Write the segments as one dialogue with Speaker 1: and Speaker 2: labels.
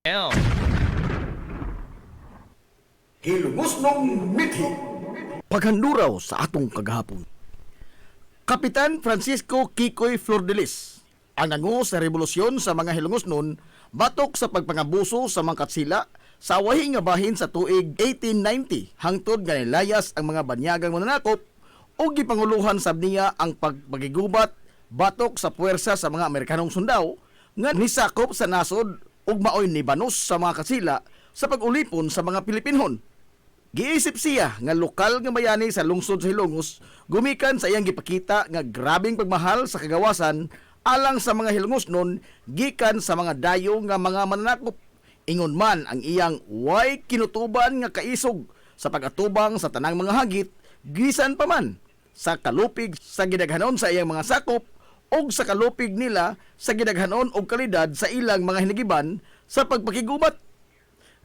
Speaker 1: L.
Speaker 2: Hilumos nung mithi.
Speaker 3: Paghanduraw sa atong kagahapon. Kapitan Francisco Kikoy Flordelis ang nangu sa revolusyon sa mga hilungos nun batok sa pagpangabuso sa mga katsila sa wahi nga bahin sa tuig 1890 hangtod nga nilayas ang mga banyagang mananakop o gipanguluhan sab niya ang pagpagigubat batok sa puwersa sa mga Amerikanong sundao nga nisakop sa nasod ug maoy nibanos sa mga katsila sa pag-ulipon sa mga Pilipinhon. Giisip siya nga lokal nga bayani sa lungsod sa Hilongos gumikan sa iyang gipakita nga grabing pagmahal sa kagawasan alang sa mga Hilongos nun gikan sa mga dayo nga mga mananakop. Ingon man ang iyang way kinutuban nga kaisog sa pagatubang sa tanang mga hagit gisan pa man sa kalupig sa gidaghanon sa iyang mga sakop og sa kalupig nila sa gidaghanon og kalidad sa ilang mga hinigiban sa pagpakigubat.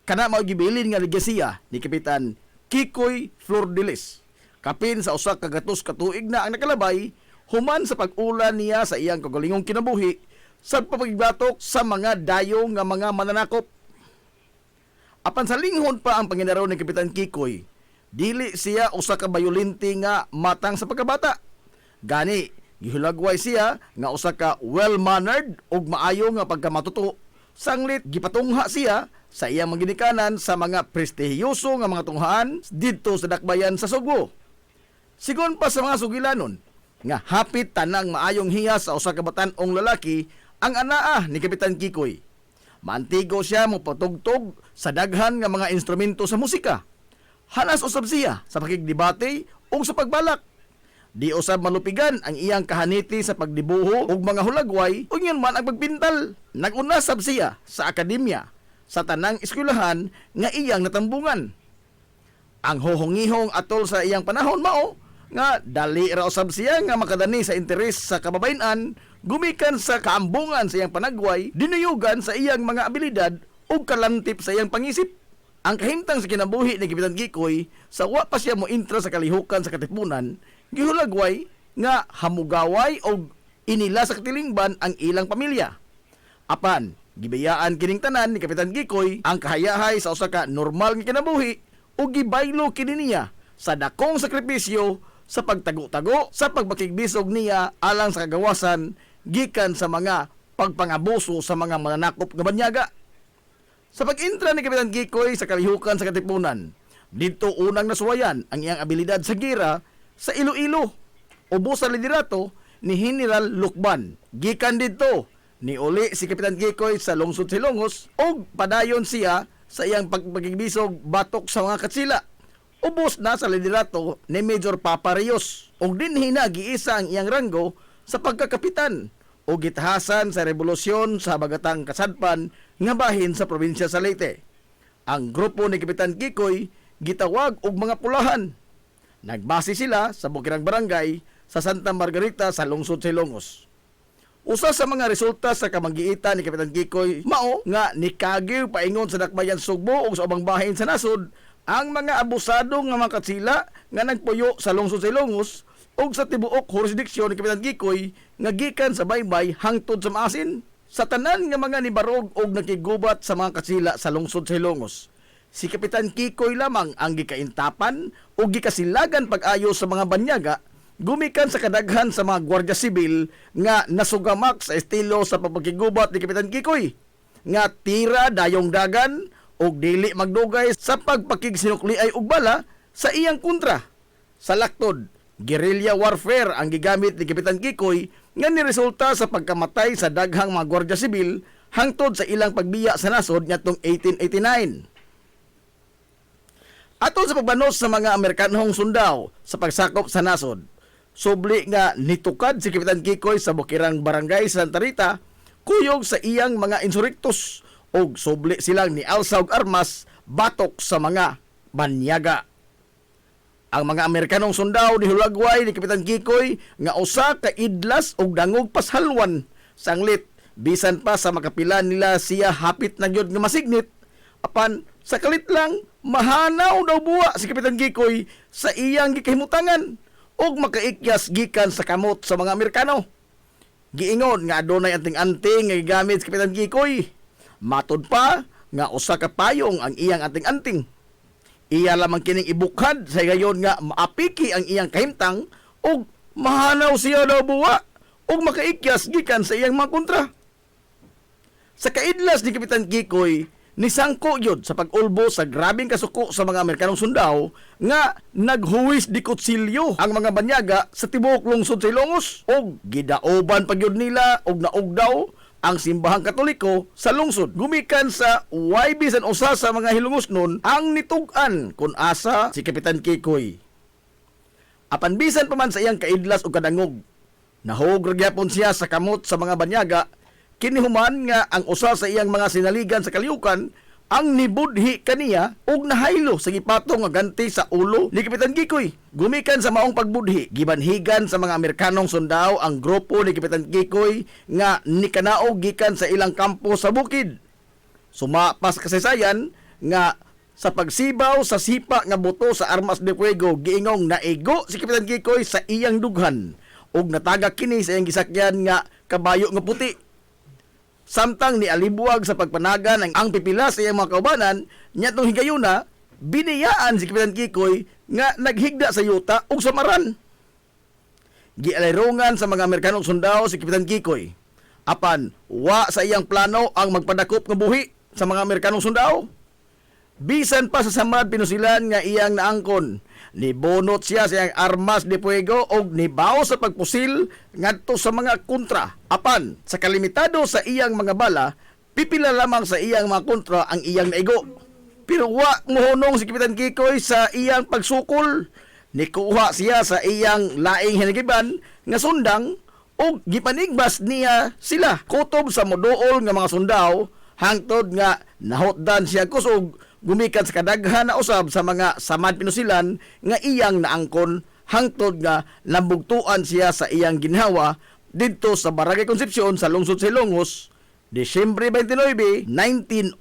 Speaker 3: Kana mao gibilin nga legasiya ni Kapitan Kikoy Flordelis. Kapin sa usa ka gatos ka tuig na ang nakalabay human sa pag-ulan niya sa iyang kagalingong kinabuhi sa pagpagbatok sa mga dayo nga mga mananakop. Apan sa linghon pa ang panginaraw ni Kapitan Kikoy, dili siya usa ka bayolente nga matang sa pagkabata. Gani gihulagway siya nga usa ka well-mannered ug maayo nga pagkamatuto. Sanglit gipatungha siya sa iyang maginikanan sa mga prestihiyoso nga mga tunghaan didto sa dakbayan sa Sugbo. Sigon pa sa mga sugilanon nga hapit tanang maayong hiya sa usa ka batan-ong lalaki ang anaa ni Kapitan Kikoy. Mantigo siya mo patugtog sa daghan nga mga instrumento sa musika. Hanas usab siya sa pakigdebate ug sa pagbalak. Di usab malupigan ang iyang kahaniti sa pagdibuho ug mga hulagway ug yun man ang pagpintal. Nagunasab siya sa akademya sa tanang eskwelahan nga iyang natambungan. Ang hohongihong atol sa iyang panahon mao nga dali ra usab siya nga makadani sa interes sa kababayen-an gumikan sa kaambungan sa iyang panagway dinuyugan sa iyang mga abilidad ug kalantip sa iyang pangisip. Ang kahimtang sa kinabuhi ni Kapitan Kikoy sa wa pa siya mo intra sa kalihukan sa katipunan gihulagway nga hamugaway o inila sa katilingban ang ilang pamilya. Apan, gibayaan kining tanan ni Kapitan Kikoy ang kahayahay sa usa ka normal nga kinabuhi o gibaylo kini niya sa dakong sakripisyo sa pagtago-tago sa pagbakigbisog niya alang sa kagawasan gikan sa mga pagpangabuso sa mga mananakop nga banyaga. Sa pag-intra ni Kapitan Kikoy sa kalihukan sa katipunan, dito unang nasuwayan ang iyang abilidad sa gira sa Iloilo. Ubos sa liderato ni General Lukban. Gikan dito ni uli si Kapitan Kikoy sa lungsod Hilongos og padayon siya sa iyang pagpagigbisog batok sa mga katsila. Ubos na sa liderato ni Major Papa Rios og dinhi na giisa ang iyang ranggo sa pagkakapitan o gitahasan sa revolusyon sa habagatang kasadpan nga bahin sa probinsya sa Leyte. Ang grupo ni Kapitan Kikoy gitawag og mga pulahan. Nagbase sila sa bukirang barangay sa Santa Margarita sa lungsod sa Hilongos. Usa sa mga resulta sa kamanggiitan ni Kapitan Kikoy mao nga nikagiw paingon sa dakbayan Sugbo ug sa ubang bahin sa nasod ang mga abusado nga mga katsila nga nagpuyo sa lungsod sa Hilongos ug sa tibuok jurisdiksyon ni Kapitan Kikoy nga gikan sa baybay hangtod sa maasin. Sa tanan nga mga nibarog og nakigubat sa mga katsila sa lungsod sa Hilongos, si Kapitan Kikoy lamang ang gikaintapan o gikasilagan pag-ayo sa mga banyaga gumikan sa kadaghan sa mga gwardiya sibil nga nasugamak sa estilo sa pagpakigubat ni Kapitan Kikoy nga tira dayong dagan o dili magdugay sa pagpakigsinukliay og bala sa iyang kontra. Sa laktod, guerrilla warfare ang gigamit ni Kapitan Kikoy nga niresulta sa pagkamatay sa daghang mga gwardiya sibil hangtod sa ilang pagbiya sa nasod ngadtong 1889. Atol sa pagbanos sa mga Amerikanong sundao sa pagsakop sa nasod, subli nga nitukad si Kapitan Kikoy sa bukirang barangay sa Santa Rita, kuyog sa iyang mga insurrectos o subli silang ni alsa og armas batok sa mga banyaga. Ang mga Amerikanong sundao ni hulagway ni Kapitan Kikoy nga usa ka idlas og dangog pashalwan sanglit bisan pa sa makapilan nila siya hapit na gyud nga masignit. Apan sa kalit lang mahanaw daw buwa si Kapitan Kikoy sa iyang gikahimutangan og makaikyas gikan sa kamot sa mga Amerikano. Giingon nga adunay anting-anting nga gigamit si Kapitan Kikoy. Matod pa nga usa ka payong ang iyang anting-anting. Iya lamang kining ibukhad sa gayon nga maapiki ang iyang kahimtang ug mahanaw siya daw buwa ug makaikyas gikan sa iyang mga kontra. Sa kaidlas ni Kapitan Kikoy, nisangko yun sa pag-ulbo sa grabing kasuko sa mga Amerikanong sundao nga naghuwis di kutsilyo ang mga banyaga sa tibuok lungsod sa Ilongos og gidaoban pagyud nila og naugdaw ang simbahang Katoliko sa lungsod. Gumikan sa way bisan usa sa mga hilongos nun ang nitug-an kun asa si Kapitan Kikoy. Apan bisan pa man sa iyang kaidlas o kadangog, nahog gyapon siya sa kamot sa mga banyaga. Kinihuman nga ang usa sa iyang mga sinaligan sa kaliukan ang nibudhi kaniya og nahaylo sa gipatong nga ganti sa ulo ni Kapitan Kikoy. Gumikan sa maong pagbudhi, gibanhigan sa mga Amerikanong sundao ang grupo ni Kapitan Kikoy nga nikanaog gikan sa ilang kampo sa bukid. Sumapas kasaysayan nga sa pagsibaw sa sipa nga buto sa armas de fuego, giingong naigo si Kapitan Kikoy sa iyang dughan ug natagak kini sa iyang gisakyan nga kabayo nga puti. Samtang ni alibuag sa pagpanagan ang pipila sa iyang mga kaubanan, nyatong higayuna, biniyaan si Kapitan Kikoy nga naghigda sa yuta ug samaran. Gialayrungan sa mga Amerikanong sundao si Kapitan Kikoy. Apan, wa sa iyang plano ang magpadakop nga buhi sa mga Amerikanong sundao. Bisan pa sa samad pinusilan nga iyang naangkon, nibunot siya sa iyang armas de fuego og nibaw sa pagpusil ngadto sa mga kontra. Apan sa kalimitado sa iyang mga bala, pipila lamang sa iyang mga kontra ang iyang naigo. Pero wa mohunong si Kapitan Kikoy sa iyang pagsukol. Nikuha siya sa iyang laing hinagiban nga sundang og gipanigbas niya sila kutob sa moduol nga mga sundao hangtod nga nahotdan siya kusog gumikan sa kadaghan na usab sa mga samad pinusilan nga iyang naangkon hangtod nga nambugtuan siya sa iyang ginhawa didto sa Barangay Concepcion sa lungsod sa Ilongos, Disyembre 29, 1901.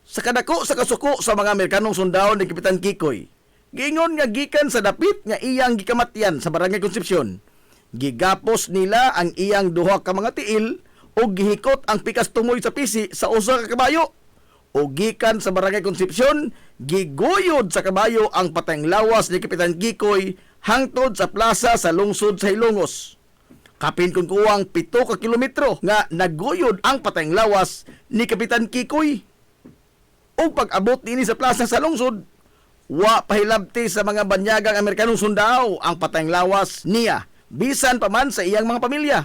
Speaker 3: Sa kadako sa kasuko sa mga Amerikanong sundao ni Kapitan Kikoy, giingon nga gikan sa dapit nga iyang gikamatyan sa Barangay Concepcion, gigapos nila ang iyang duha ka mga tiil o gihikot ang pikas tumoy sa pisi sa usa ka kabayo. O gikan sa Barangay Concepcion, giguyod sa kabayo ang patayng lawas ni Kapitan Kikoy hangtod sa plaza sa lungsod sa Ilongos. Kapin kung kuwang 7 ka kilometro nga naguyod ang patayng lawas ni Kapitan Kikoy. O pag-abot nini sa plaza sa lungsod, wa pahilabti sa mga banyagang Amerikanong sundao ang patayng lawas niya, bisan pa man sa iyang mga pamilya.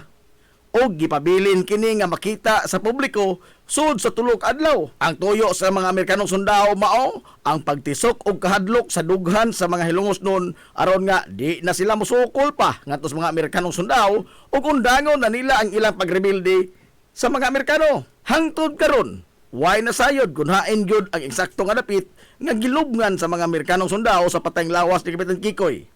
Speaker 3: O gipabilin kini nga makita sa publiko sud sa tulok adlaw. Ang tuyo sa mga Amerikanong sundao mao ang pagtisok og kahadlok sa dughan sa mga hilongos nun aron nga di na sila musukol pa ngadto sa mga Amerikanong sundao ug undangon na nila ang ilang pagrebelde sa mga Amerikano. Hangtod karon, way nasayod kun hain gyud ang eksakto nga dapit nga gilubngan sa mga Amerikanong sundao sa patayng lawas ni Kapitan Kikoy.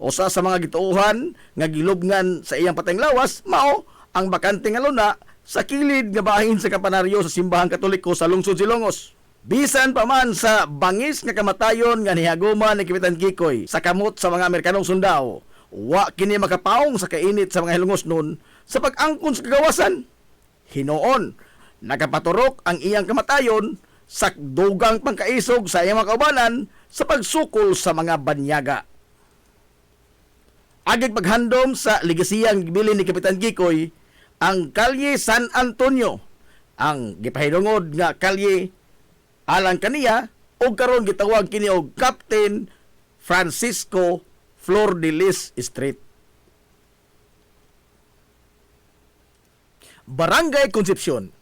Speaker 3: Usa sa mga gituohan nga gilubngan sa iyang patayng lawas mao ang bakante nga luna sa kilid nga bahin sa kampanaryo sa simbahang Katoliko sa lungsod Ilongos. Bisan pa man sa bangis nga kamatayon nga nihaguman ni Kapitan Kikoy sa kamot sa mga Amerikanong sundao, wa kini makapaong sa kainit sa mga hilongos nun sa pag-angkon sa kagawasan. Hinoon, nagapaturok ang iyang kamatayon sa dugang pangkaisog sa iyang mga kaubanan sa pagsukol sa mga banyaga. Agig paghandom sa legasiyang gibilin ni Kapitan Kikoy, ang Kalye San Antonio, ang gipahilungod nga kalye alang kaniya o karon gitawag kini og Captain Francisco Flordelis Street. Barangay Concepcion.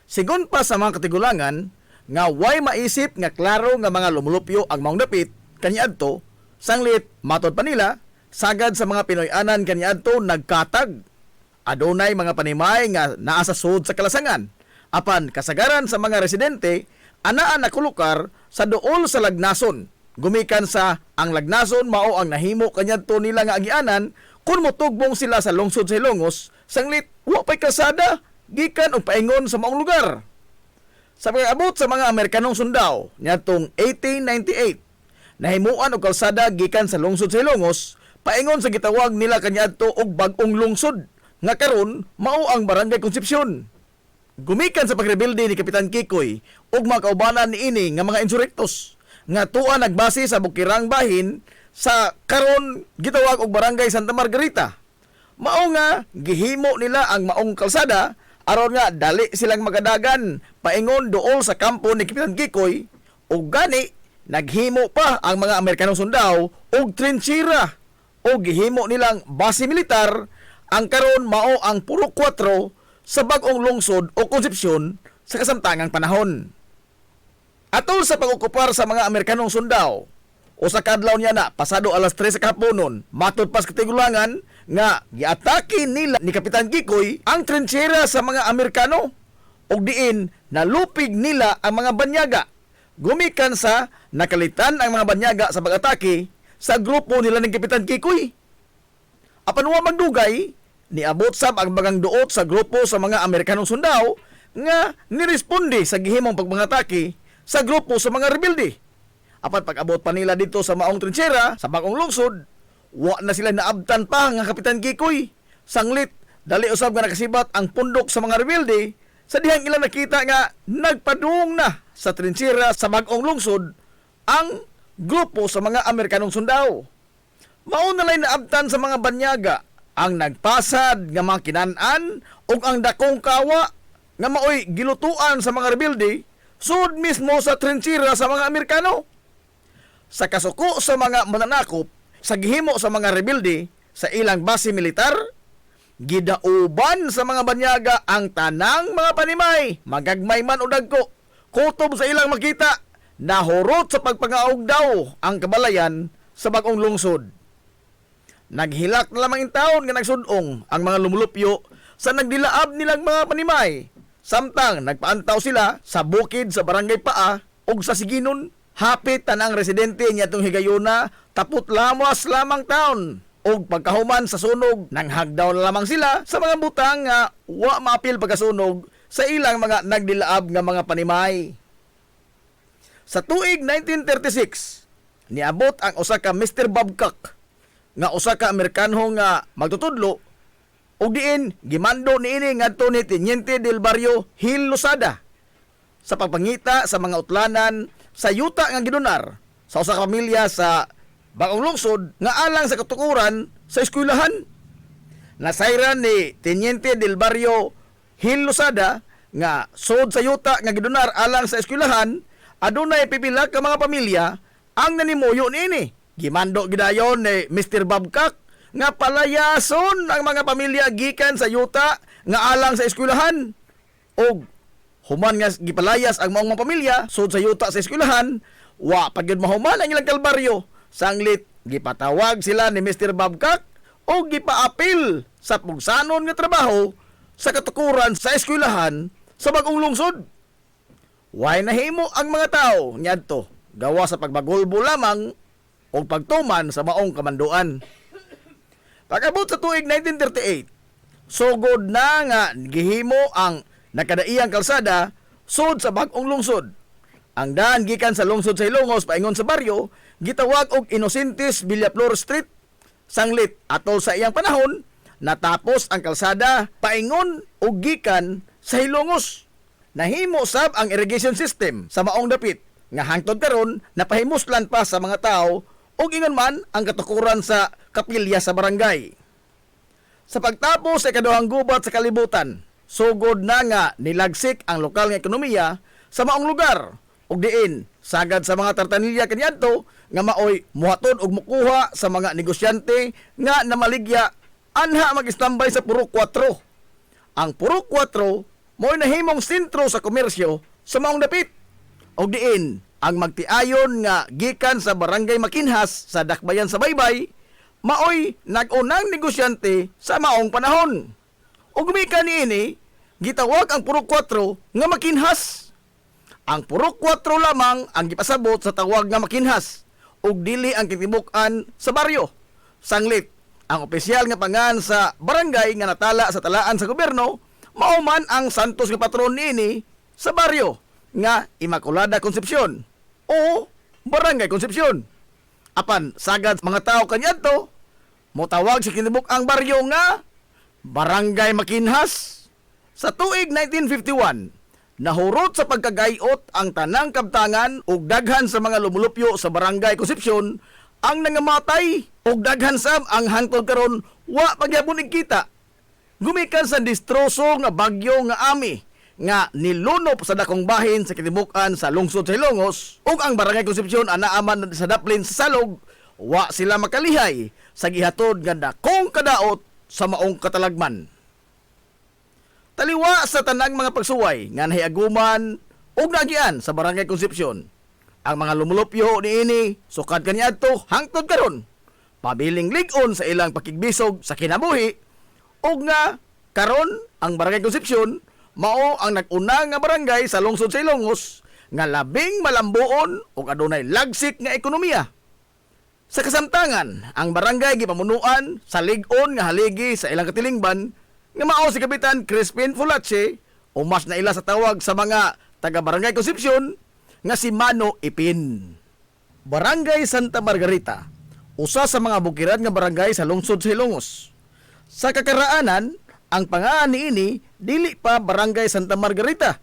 Speaker 3: Sigon pa sa mga katigulangan nga way maisip nga klaro nga mga lumulupyo ang maong dapit kaniadto, sanglit matod pa nila sagad sa mga Pinoy-anan kaniadto nagkatag. Adunay mga panimay nga naa sa sud sa kalasangan. Apan kasagaran sa mga residente anaa nakulukar sa duol sa Lagnason. Gumikan sa ang Lagnason mao ang nahimo kaniadto nila nga agianan kun motugbong sila sa lungsod sa Ilongos, sanglit wa pay kalsada gikan og paingon sa maong lugar. Sa pag-abot sa mga Amerikanong sundao niadtong 1898, nahimuan og kalsada gikan sa lungsod sa Ilongos paingon sa gitawag nila kaniadto og bag-ong lungsod nga karon mao ang Barangay Concepcion. Gumikan sa pagrebilde ni Kapitan Kikoy ug mga kaubanan niini nga mga insurektos nga tuwa nagbase sa bukirang bahin sa karon gitawag og Barangay Santa Margarita. Mao nga gihimo nila ang maong kalsada aron nga dali silang magadagan paingon duol sa kampo ni Kapitan Kikoy ug gani naghimo pa ang mga Amerikanong sundao og trinchera o gihimo nilang base militar. Ang karon mao ang puro 4 sa bag-ong lungsod o konsepsyon sa kasamtangang panahon. Atol sa pag-okupar sa mga Amerikanong sundao, o sa kadlaw niya na pasado alas 3 sa kahaponon, matod pas katigulangan nga giatake nila ni Kapitan Kikoy ang trinchera sa mga Amerikano ug diin nalupig nila ang mga banyaga. Gumikan sa nakalitan ang mga banyaga sa pag-atake sa grupo nila ni Kapitan Kikoy. Apan wa magdugay, niabot sab ang bagang duot sa grupo sa mga Amerikanong sundao nga niresponde sa gihimong pagpangatake sa grupo sa mga rebelde. Apan pag-abot pa nila dito sa maong trinchera sa bagong lungsod, wa na sila naabtan pa nga Kapitan Kikoy. Sanglit, dali usab nga nakasibat ang pundok sa mga rebelde sa dihang ilang nakita nga nagpadung na sa trinchera sa bagong lungsod ang grupo sa mga Amerikanong sundao. Mao na lay naabtan sa mga banyaga ang nagpasad nga mga kinan-an ug ang dakong kawa nga maoy gilutuan sa mga rebelde sud mismo sa trinchera sa mga Amerikano. Sa kasuko sa mga mananakop sa gihimo sa mga rebelde sa ilang base militar, gidauban sa mga banyaga ang tanang mga panimay, magagmay man o dagko, kutob sa ilang makita, nahurot sa pagpangaog daw ang kabalayan sa bagong lungsod. Naghilak na lamang taon nga nagsudong ang mga lumulupyo sa nagdilaab nilang mga panimay. Samtang nagpaantaw sila sa bukid sa Barangay Paa ug sa Siginon, hapit tanang residente niya itong higayuna tapot lamas lamang taon. Og pagkahuman sa sunog, nanghagdaw na lamang sila sa mga butang nga wa maapil pagkasunog sa ilang mga nagdilaab nga mga panimay. Sa tuig 1936, niabot ang usa ka Mr. Babcock nga usa ka Amerikano nga magtutudlo ug diin gimando niini ngadto ni Teniente del Barrio Gil Losada sa pagpangita sa mga utlanan sa yuta nga gidonar sa usa ka pamilya sa bagong lungsod nga alang sa katukuran sa eskwelahan. Nasayran ni Teniente del Barrio Gil Losada nga sod sa yuta nga gidonar alang sa eskwelahan, adunay pipila ka mga pamilya ang nanimuyo niini. Gimando gidayon ni Mr. Babcock nga palayason ang mga pamilya gikan sa yuta nga alang sa eskwelahan. Og human nga gipalayas ang maong mga pamilya sud sa yuta sa eskwelahan, wa pagyud mahuman ang ilang kalbaryo. Sanglit gipatawag sila ni Mr. Babcock o gipaapil sa pugsanon nga trabaho sa katukuran sa eskwelahan sa bagong lungsod. Way nahimo ang mga tao niadto gawa sa pagbagulbo lamang o pagtuman sa maong kamanduan. Pag-abot sa tuig 1938, sugod na nga gihimo ang nakadaiyang kalsada sud sa bagong lungsod. Ang daan gikan sa lungsod sa Ilongos paingon sa baryo gitawag og Inocentes Villaflor Street. Sanglit atol sa iyang panahon natapos ang kalsada paingon og gikan sa Ilongos. Nahimo sab ang irrigation system sa maong dapit nga hangtod karon napahimuslan pa sa mga tao ug ingon man ang katukuran sa kapilya sa barangay. Sa pagtapos sa ikaduhang gubat sa kalibutan, sugod na nga nilagsik ang lokal nga ekonomiya sa maong lugar ug diin sagad sa mga tartanilya kaniadto nga maoy muhatod og mukuha sa mga negosyante nga namaligya anha mag-istambay sa Purok 4. Ang Purok 4 mo'y nahimong sentro sa komersyo sa maong dapit ug diin ang magtiayon nga gikan sa Barangay Makinhas sa Dakbayan sa Baybay, maoy nag-unang negosyante sa maong panahon. Ug gumikan niini, gitawag ang Purok 4 nga Makinhas. Ang Purok 4 lamang ang gipasabot sa tawag nga Makinhas ug dili ang kitibuk-an sa baryo. Sanglit, ang opisyal nga pangan sa barangay nga natala sa talaan sa gobyerno, mao man ang santos nga patron niini sa baryo nga Immaculada Concepcion o Barangay Concepcion. Apan sagad mga tao kaniadto motawag sa kinibuk ang baryo nga Barangay Makinhas. Sa tuig 1951, nahurot sa pagkagayot ang tanang kabtangan ug daghan sa mga lumulupyo sa Barangay Concepcion ang nangamatay ug daghan sab ang hangtod karon wa pagyapon igkita. Gumikan sa distroso nga bagyo nga ami nga nilunop sa dakong bahin sa katibukan sa lungsod sa Ilongos ug ang Barangay Concepcion anaaman sa daplin sa salog, wa sila makalihay sa gihatod nga dakong kadaot sa maong katalagman. Taliwa sa tanang mga pagsuway nga nahiaguman ug nagian sa Barangay Concepcion. Ang mga lumulupyo niini sukad kaniadto hangtod karon pabiling lig-on sa ilang pakigbisog sa kinabuhi ug nga karon ang Barangay Concepcion mao ang nag-una nga barangay sa lungsod sa Ilongos nga labing malambuon ug adunay lagsik nga ekonomiya. Sa kasamtangan, ang barangay gipamunuan sa lig-on nga haligi sa ilang katilingban nga mao si Kapitan Crispin Fulache o mas naila sa tawag sa mga taga-Barangay Concepcion nga si Mano Ipin. Barangay Santa Margarita, usa sa mga bukiran nga barangay sa lungsod sa Ilongos. Sa kakaraanan, ang pangaan niini dili pa Barangay Santa Margarita,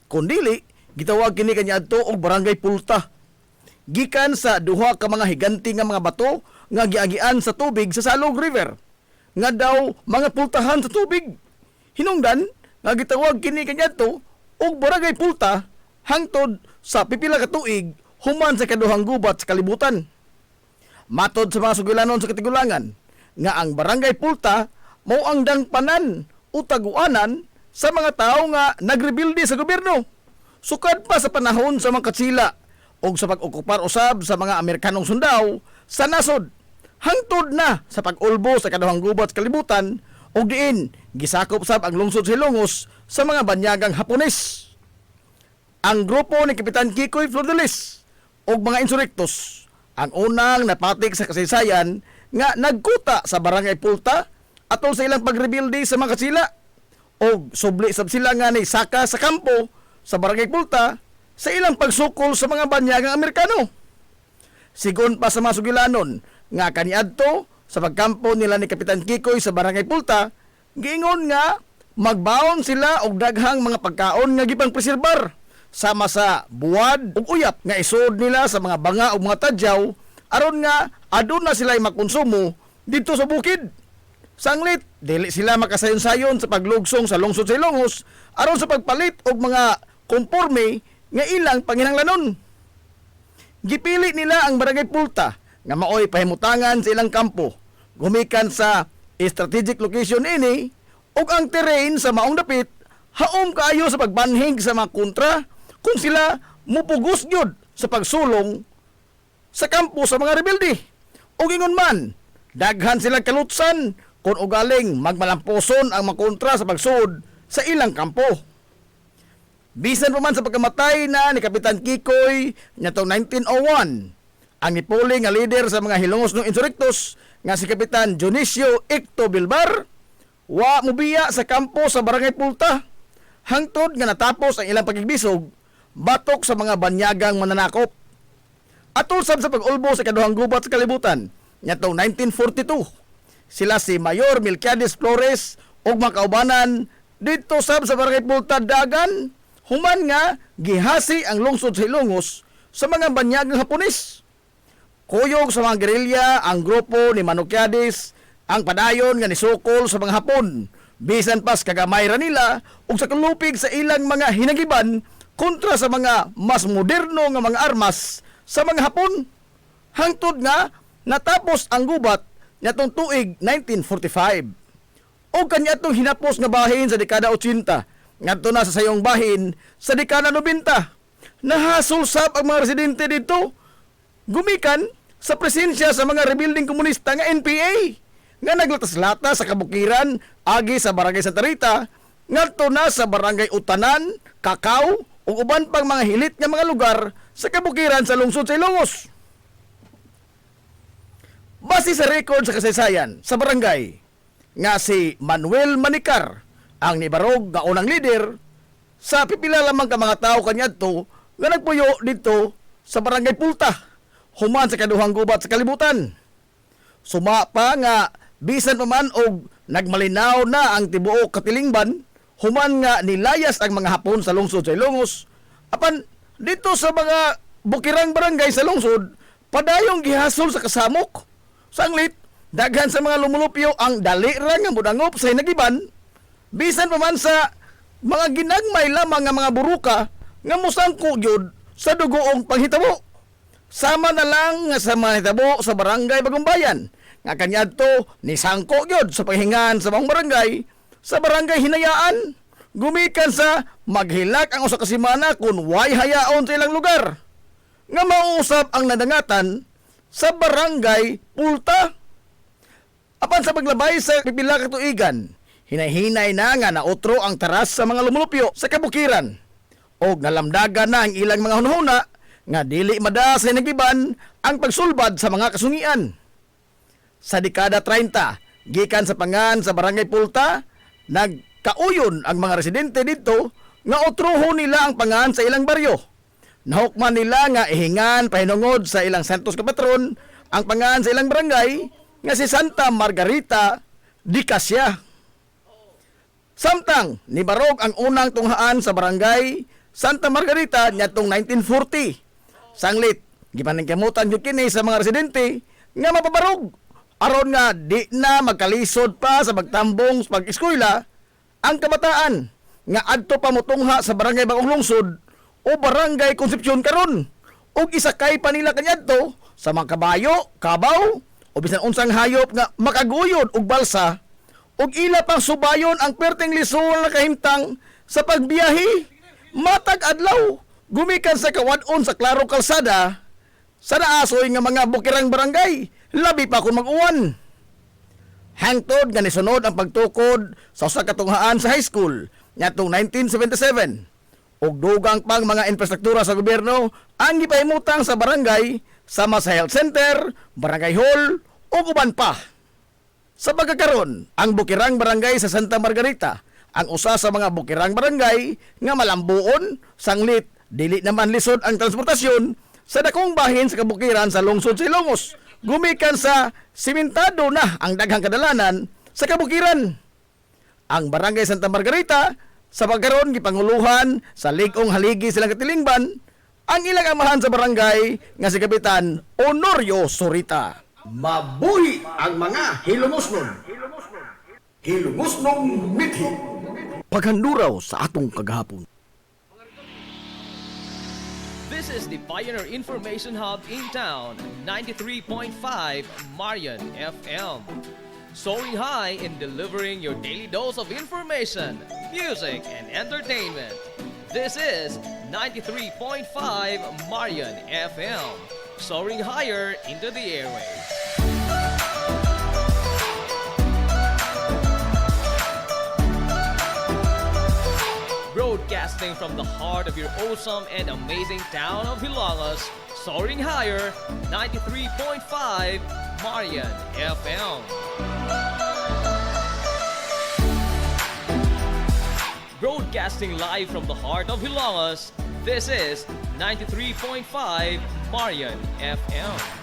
Speaker 3: kundili gitawag kini kaniadto og Barangay Pulta. Gikan sa duha ka mga higanti nga mga bato nga giagian sa tubig sa Salog River nga daw mga pultahan sa tubig. Hinungdan nga gitawag kini kaniadto og Barangay Pulta hangtod sa pipila ka tuig human sa kaduhang gubat sa kalibutan. Matod sa mga sugilanon sa katigulangan nga ang Barangay Pulta mao ang dangpanan o taguanan sa mga tao nga nagrebilde sa gobyerno sukad pa sa panahon sa mga katsila o sa pag-okupar usab sa mga Amerikanong sundao sa nasod hangtod na sa pag-ulbo sa kaduhang gubat sa kalibutan o diin gisakop sab ang lungsod sa Ilongos sa mga banyagang Hapones. Ang grupo ni Kapitan Kikoy Flordelis o mga insurektos ang unang napatik sa kasaysayan nga nagkuta sa Barangay Pulta atol sa ilang pagrebilde sa mga katsila o subli sab sila nga ni saka sa kampo sa Barangay Pulta sa ilang pagsukol sa mga banyagang Amerikano. Sigon pa sa mga sugilanon nga kaniadto sa pagkampo nila ni Kapitan Kikoy sa Barangay Pulta, giingon nga magbaon sila og daghang mga pagkaon nga gipang preserbar sama sa buwad ug uyap nga isud nila sa mga banga ug mga tadyaw aron nga aduna sila makonsumo dito sa bukid. Sanglit, dili sila makasayon-sayon sa paglugsong sa lungsod sa Ilongos aron sa pagpalit og mga konporme nga ilang panginahanglanon. Gipili nila ang Barangay Pulta nga maoy pahimutangan sa ilang kampo. Gumikan sa strategic location ini ug ang terrain sa maong dapit haom kaayo sa pagbanhig sa mga kontra kung sila mupugos gyud sa pagsulong sa kampo sa mga rebelde. Ug ingon man, daghan sila kalutsan kung ugaling magmalamposon ang mga kontra sa pagsud sa ilang kampo. Bisan pa man sa pagkamatay na ni Kapitan Kikoy nitong 1901, ang nipuli nga leader sa mga Hilongos ng insurektos nga si Kapitan Dionisio Icto Bilbar, wa mubiya sa kampo sa Barangay Pulta, hangtod nga natapos ang ilang pagigbisog, batok sa mga banyagang mananakop. Atol sab sa pag-ulbo sa kaduhang gubat sa kalibutan, nitong 1942, sila si Mayor Melquiades Flores ug mga kaubanan dito sab sa Barangay Pulta dagan, human nga gihasi ang lungsod sa Ilongos sa mga banyagang Hapones. Kuyog sa mga gerilya ang grupo ni Melquiades ang padayon nga nisukol sa mga Hapon, bisan pas kagamay ra nila ug sa kalupig sa ilang mga hinagiban kontra sa mga mas moderno nga mga armas sa mga Hapon. Hangtod nga natapos ang gubat nitong tuig 1945. O kanya itong hinapos nga bahin sa dekada 80, ngadto na sa sayong bahin sa dekada 90. Nahasol sab ang mga residente dito. Gumikan sa presensya sa mga rebuilding komunista nga NPA nga naglatas-lata sa kabukiran agi sa Barangay Santa Rita, ngadto na sa Barangay Utanan, Kakao ug uban pang mga hilit nga mga lugar sa kabukiran sa lungsod sa Ilongos. Base sa record sa kasaysayan sa barangay nga si Manuel Manicar ang nibarog nga unang leader sa pipila lamang ka mga tao kaniadto nga nagpuyo dito sa Barangay Pulta human sa kaduhang gubat sa kalibutan. Suma pa nga bisan pa man og nagmalinaw na ang tibuok katilingban human nga nilayas ang mga Hapon sa lungsod sa Ilongos. Apan dito sa mga bukirang barangay sa lungsod, padayong gihasol sa kasamok. Sanglit, daghan sa mga lumulupyo ang dali ra nga mudangop sa hinagiban. Bisan pa man sa mga ginagmay lamang nga mga buruka nga musangko gyud sa dugoong panghitabo. Sama na lang nga sa mga hitabo sa barangay Bagong Bayan nga kanyadto ni sangko gyud sa paghingan sa mga barangay sa barangay Hinayaan gumikan sa maghilak ang usa ka semana kun way hayaon sa ilang lugar nga mauusap ang nadangatan sa barangay Pulta. Apan sa paglabay sa pipila ka tuigan, hinay-hinay na nga nautro ang taras sa mga lumulupyo sa kabukiran og nalamdagan na ang ilang mga hunahuna nga dili mada sa nagiban ang pagsulbad sa mga kasungian. Sa dekada 30, gikan sa pangan sa barangay Pulta, nagkauyon ang mga residente dito nga utrohon nila ang pangan sa ilang baryo. Nahukman nila nga ihingan pahinungod sa ilang santos ka patron ang pangan sa ilang barangay nga si Santa Margarita di Cassia. Samtang nibarog ang unang tunghaan sa barangay Santa Margarita niadtong 1940. Sanglit, gipaningkamutan gyud kini sa mga residente nga mapabarog aron nga di na magkalisod pa sa pagtambong sa pag-eskwela ang kabataan nga adto pa motungha sa barangay Bagong Lungsod o barangay Concepcion karon ug isakay pa nila kaniadto sa mga kabayo, kabaw o bisan unsang hayop nga makaguyod og balsa ug ila pang subayon ang perteng lisod na kahimtang sa pagbiyahe matag adlaw gumikan sa kawadon sa Claro Kalsada sa naasoy nga mga bukirang barangay labi pa kung mag-uwan. Hangtod nga nisunod ang pagtukod sa usa ka tunghaan sa high school ngadtong 1977 ug dugang pang mga infrastruktura sa gobyerno ang gipahimutang sa barangay sama sa health center, barangay hall ug uban pa. Sa pagkakaron, ang bukirang barangay sa Santa Margarita ang usa sa mga bukirang barangay nga malambuon, sanglit, dili naman lisod ang transportasyon sa dakong bahin sa kabukiran sa lungsod sa Ilongos. Gumikan sa simentado na ang daghang kadalanan sa kabukiran. Ang barangay Santa Margarita sa pagkaron gipanguluhan sa Ligong Haligi silang Katilingban ang ilang amahan sa barangay nga si Kapitan Honorio Sorita.
Speaker 2: Mabuhi ang mga hilumosnon. Hilumosnong mithi.
Speaker 3: Paghanduraw sa atong kagahapon.
Speaker 1: This is the Pioneer Information Hub in town, 93.5 Marian FM. Soaring high in delivering your daily dose of information, music, and entertainment. This is 93.5 Marian FM. Soaring higher into the airwaves. Broadcasting from the heart of your awesome and amazing town of Hilangas, soaring higher, 93.5 Marian FM. Broadcasting live from the heart of Hilangas, this is 93.5 Marian FM.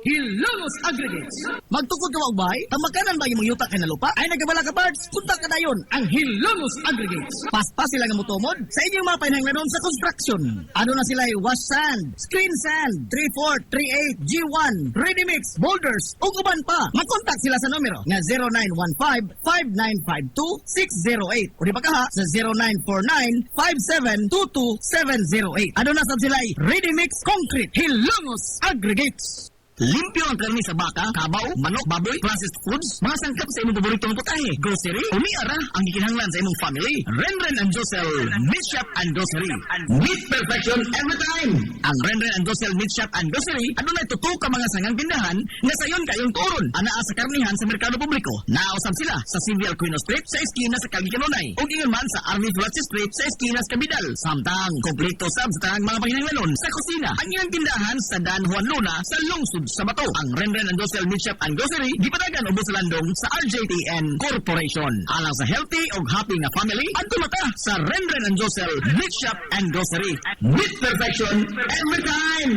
Speaker 4: Hilongos Aggregates.
Speaker 3: Magtukod ka wa bay? Tamakanan ba imong yuta kay na lupa?
Speaker 4: Ay nagabala ka parts, punta ka dayon ang Hilongos Aggregates.
Speaker 3: Paspas sila nga mutumod sa inyong mga panahanglanon sa construction. Ano na sila wash sand, screen sand, 3-4, 3-8, G1, ready mix, boulders, ug uban pa. Mag-contact sila sa numero nga 0915-5952-608 o di ba kaha sa 0949-5722-708. Ano na sad sila ready mix concrete Hilongos Aggregates.
Speaker 4: Limpyo ang karni sa baka, kabaw, manok, baboy, processed foods, mga sangkap sa imong paboritong putahe, grocery, umiara ang gikinahanglan sa imong family. Renren and Josel Meat Shop and Grocery. Meat perfection every time. Ang Renren and Josel Meat Shop and Grocery, adunay tutok ka mga sangang tindahan nga sayon kayong turon. Anaa sa karnihan sa merkado publiko. Nausab sila sa Civil Aquino Street sa eskina sa Calvicanonay. Ug ingon man sa Army Flats Street sa eskina sa Cabidal. Samtang kompleto sab sa tanang mga panginahanglanon sa kusina. Ang ilang tindahan sa Dan Juan Luna sa lungsod sa bato. Ang Renren and Josel Meat Shop and Grocery gipadagan ubos sa landong sa RJTN Corporation. Alang sa healthy ug happy nga family, adto mata sa Renren and Josel Meat Shop and Grocery. Meat perfection every time.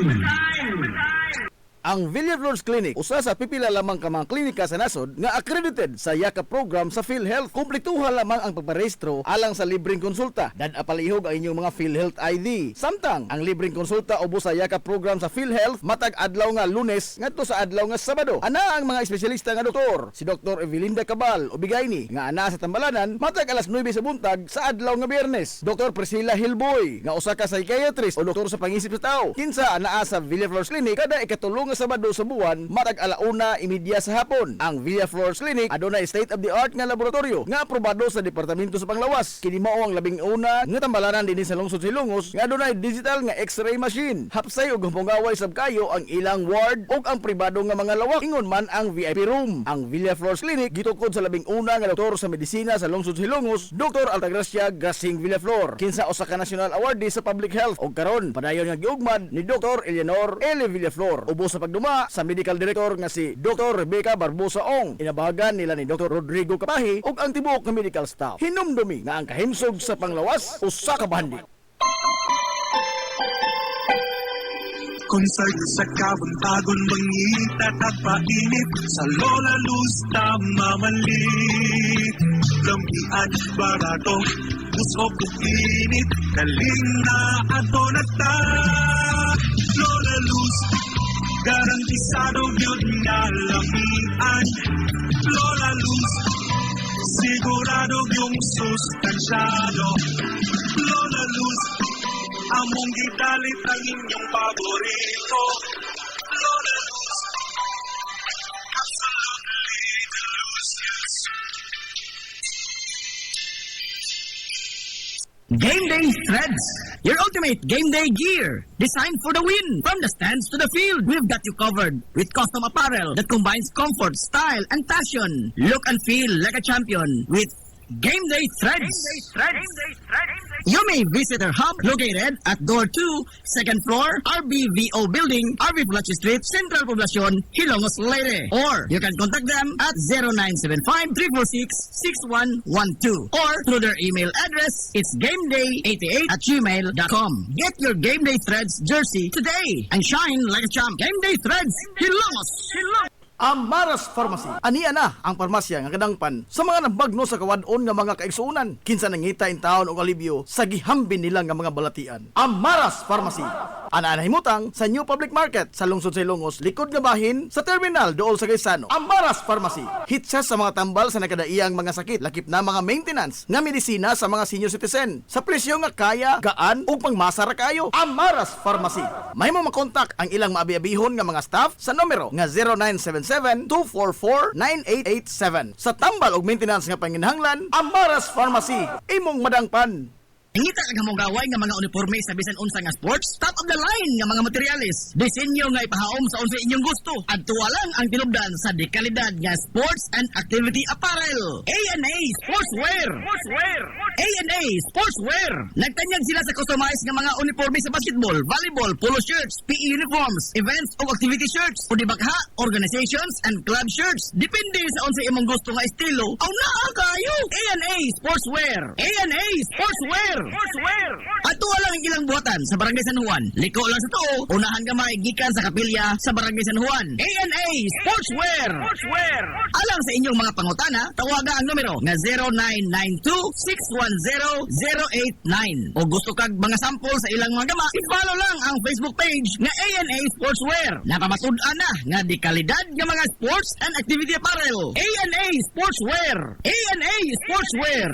Speaker 3: Ang Villaflores Clinic, usa sa pipila lamang ka mga klinika sa nasod nga accredited sa YAKA program sa PhilHealth. Kumpletuha lamang ang pagparehistro alang sa libreng konsulta. Apalihog ang inyong mga PhilHealth ID. Samtang ang libreng konsulta ubos sa YAKA program sa PhilHealth matag adlaw nga Lunes ngadto sa adlaw nga Sabado. Ana ang mga espesyalista nga doktor, si Dr. Evelinda Cabal Ubigayni nga ana sa Tambalanan matag alas 9 sa buntag sa adlaw nga Biyernes. Dr. Priscilla Hilboy nga usa ka psychiatrist o doktor sa pangisip sa tao. Kinsa anaa sa Villaflores Clinic kada ikatulong Sabado sa buwan matag alauna imidya sa hapon. Ang Villaflores Clinic adunay state-of-the-art nga laboratorio nga aprobado sa Departamento sa Panglawas. Kini mao ang labing una nga tambalanan dinhi sa lungsod Silongos nga adunay digital nga X-ray machine. Hapsay ug humpungaway sab kayo ang ilang ward ug ang pribado nga mga lawak ingon man ang VIP room. Ang Villaflores Clinic gitukod sa labing una nga doktor sa medisina sa lungsod Silongos, Dr. Altagracia Gasing Villaflor. Kinsa usa ka national awardee sa public health ug karon padayon nga giugmad ni Dr. Eleanor L. Villaflor. Ubos sa pagduma sa medical director nga si Dr. Rebecca Barbosa Ong. Inabahagan nila ni Dr. Rodrigo Kapahi ug ang tibuok nga medical staff. Hinumdumi nga ang kahimsog sa Panglawas usa ka bahandi.
Speaker 5: Concert sa kabuntagon mangita tagpainit sa Lola Luz mamalit lampian barato usok init kaling na ato na ta Lola Luz garantisado yun na lamian Lola Luz sigurado yung sustansyado Lola Luz among gidalit ang inyong paborito Lola Luz absolutely delicious.
Speaker 4: Game Day Threads, your ultimate game day gear, designed for the win. From the stands to the field, we've got you covered with custom apparel that combines comfort, style, and passion. Look and feel like a champion with Game Day Threads. You may visit our hub located at Door 2, second floor, RBVO Building, RB Fletcher Street, Central Poblacion, Hilongos, Leyte. Or you can contact them at 0975-346-6112 or through their email address, it's gameday88@gmail.com. Get your Game Day Threads jersey today and shine like a champ. Game Day Threads, Hilongos.
Speaker 3: Amaras Pharmacy. Aniya na ang parmasya nga kadangpan sa mga nabagno sa kawadon nga mga kaigsuonan. Kinsa nangita in taon og alibyo sa gihambin nila nga mga balatian. Amaras Pharmacy. Ana himutang sa New Public Market sa lungsod sa Ilongos, likod nga bahin sa terminal dool sa Gaisano. Amaras Pharmacy. Hitsa sa mga tambal sa nakadaiyang mga sakit, lakip na mga maintenance nga medisina sa mga senior citizen. Sa presyo nga kaya, gaan ug pangmasara kayo. Amaras Pharmacy. Mahimo makontak ang ilang maabi-abihon nga mga staff sa numero nga 0977-244-9887. Sa tambal ug maintenance nga panginahanglan, Amaras Pharmacy. Imong madangpan.
Speaker 4: Ngita ang hamong gaway nga mga uniforme sa bisan unsa nga sports, top of the line nga mga materyales. Disenyo nga ipahaom sa unsa inyong gusto. Adtuwa lang ang tinubdan sa dekalidad nga sports and activity apparel. A&A Sportswear. A&A Sportswear. Nagtanyag sila sa customized nga mga uniforme sa basketball, volleyball, polo shirts, PE uniforms, events o activity shirts, o di bagha, organizations and club shirts. Depende sa unsa imong gusto nga estilo. Aw naa kayo. A&A Sportswear. A&A Sportswear. Ato lang ang ilang buhatan sa Barangay San Juan. Liko lang sa to, unahan gamay gikan sa kapilya sa Barangay San Juan. A&A Sportswear. Alang sa inyong mga pangutana, tawaga ang numero nga 0992-610-089. O gusto kag mga sample sa ilang mga gama, i-follow lang ang Facebook page nga A&A Sportswear. Napamatud-an na nga di kalidad nga mga sports and activity apparel. A&A Sportswear. A&A Sportswear.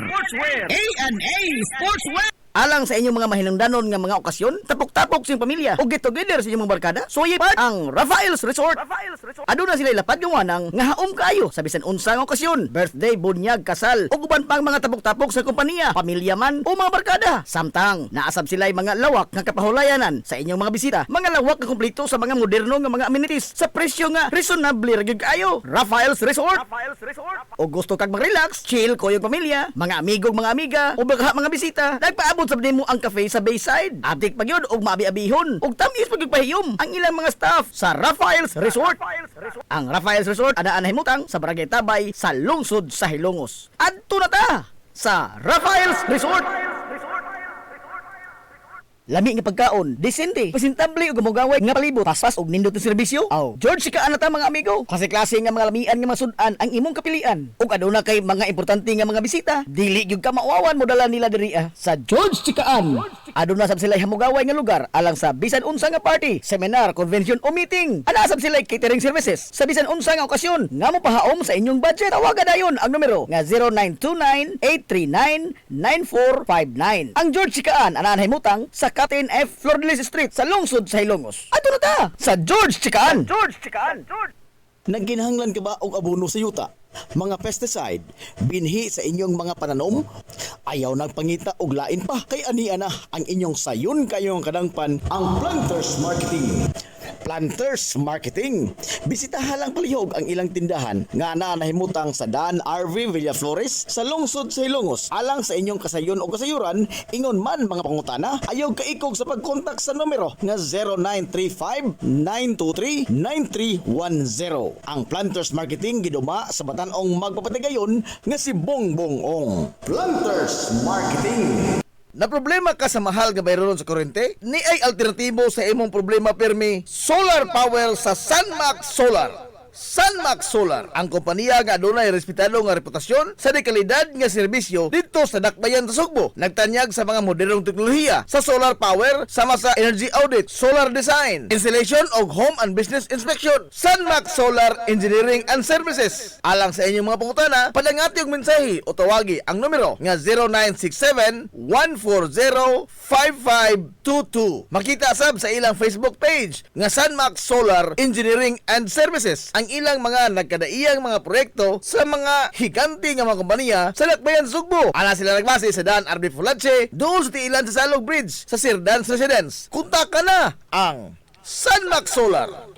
Speaker 4: A&A Sportswear.
Speaker 3: Alang sa inyong mga mahinungdanon nga mga okasyon, tapok-tapok sa inyong pamilya o get together sa inyong mga barkada, suway part ang Rafael's Resort. Aduna sila lapad gawanang nga haom kayo sa bisan unsa nga okasyon, birthday, bunyag, kasal, o uban pang mga tapok-tapok sa kompanya, pamilya man o mga barkada. Samtang naasab sila mga lawak nga kapahulayanan sa inyong mga bisita, mga lawak nga kumpleto sa mga moderno nga mga amenities sa presyo nga reasonable ra gyud kayo. Rafael's Resort. O gusto kag mag-relax, chill ko yung pamilya, mga amigong mga amiga o bagha mga bisita, nagpaabot Maabot sa nimo ang cafe sa Bayside. Atik pag yun og maabi-abihon. Ug tamis pag pahiyom ang ilang mga staff sa Rafael's Resort. Ang Rafael's Resort ana nahimutang sa Barangay Tabay sa lungsod sa Hilongos. Adto na ta sa Rafael's Resort. Lami nga pagkaon, disente, presentable ug gamugaway nga palibot, paspas og nindot nga serbisyo. Aw, George sika ana ta mga amigo. Klase-klase nga mga lamian nga mga sudan ang imong kapilian. Ug aduna kay mga importante nga mga bisita, dili gyud ka maawawan mo dala nila diri sa George Chikaan. Aduna sab sila hamugaway nga lugar alang sa bisan unsa nga party, seminar, convention o meeting. Ana sab sila catering services sa bisan unsa nga okasyon nga mopahaom sa inyong budget. Tawagan dayon ang numero nga 0929-839-9459. Ang George Chikaan ana nahimutang sa Captain F. Flordelis Street sa lungsod sa Hilongos. Ato na ta sa George Chikaan.
Speaker 2: Nagginahanglan ka ba og abono sa yuta? Mga pesticide, binhi sa inyong mga pananom? Ayaw nagpangita og lain pa kay ania na ang inyong sayon kayong kadangpan ang Planters Marketing. Planters Marketing. Bisitahan lang palihog ang ilang tindahan nga nahimutang sa Dan RV Villaflores sa lungsod sa Hilongos. Alang sa inyong kasayon o kasayuran, ingon man mga pangutana, ayaw kaikog sa pagkontak sa numero nga 0935-923-9310. Ang Planters Marketing giduma sa batanong magpapatigayon nga si Bongbong Ong. Planters Marketing.
Speaker 3: Na problema ka sa mahal nga bayron sa kuryente? Ni ay alternatibo sa imong problema permi, solar power sa Sunmax Solar. Sunmax Solar, ang kompanya nga adunay respetado nga reputasyon sa dekalidad nga serbisyo dito sa Dakbayan sa Sugbo. Nagtanyag sa mga modernong teknolohiya sa solar power sama sa energy audit, solar design, installation og home and business inspection. Sunmax Solar Engineering and Services. Alang sa inyong mga pangutana, padangati og mensahe o tawagi ang numero nga 0967-140-5522. Makita sab sa ilang Facebook page nga Sunmax Solar Engineering and Services ang ilang mga nagkadaiyang mga proyekto sa mga higante nga mga kompanya sa Dakbayan sa Sugbo. Ana sila nagbase sa Dan RB Fulache, doon sa tiilan sa Salog Bridge sa Sir Dan's Residence. Kunta ka na ang Sunmax Solar.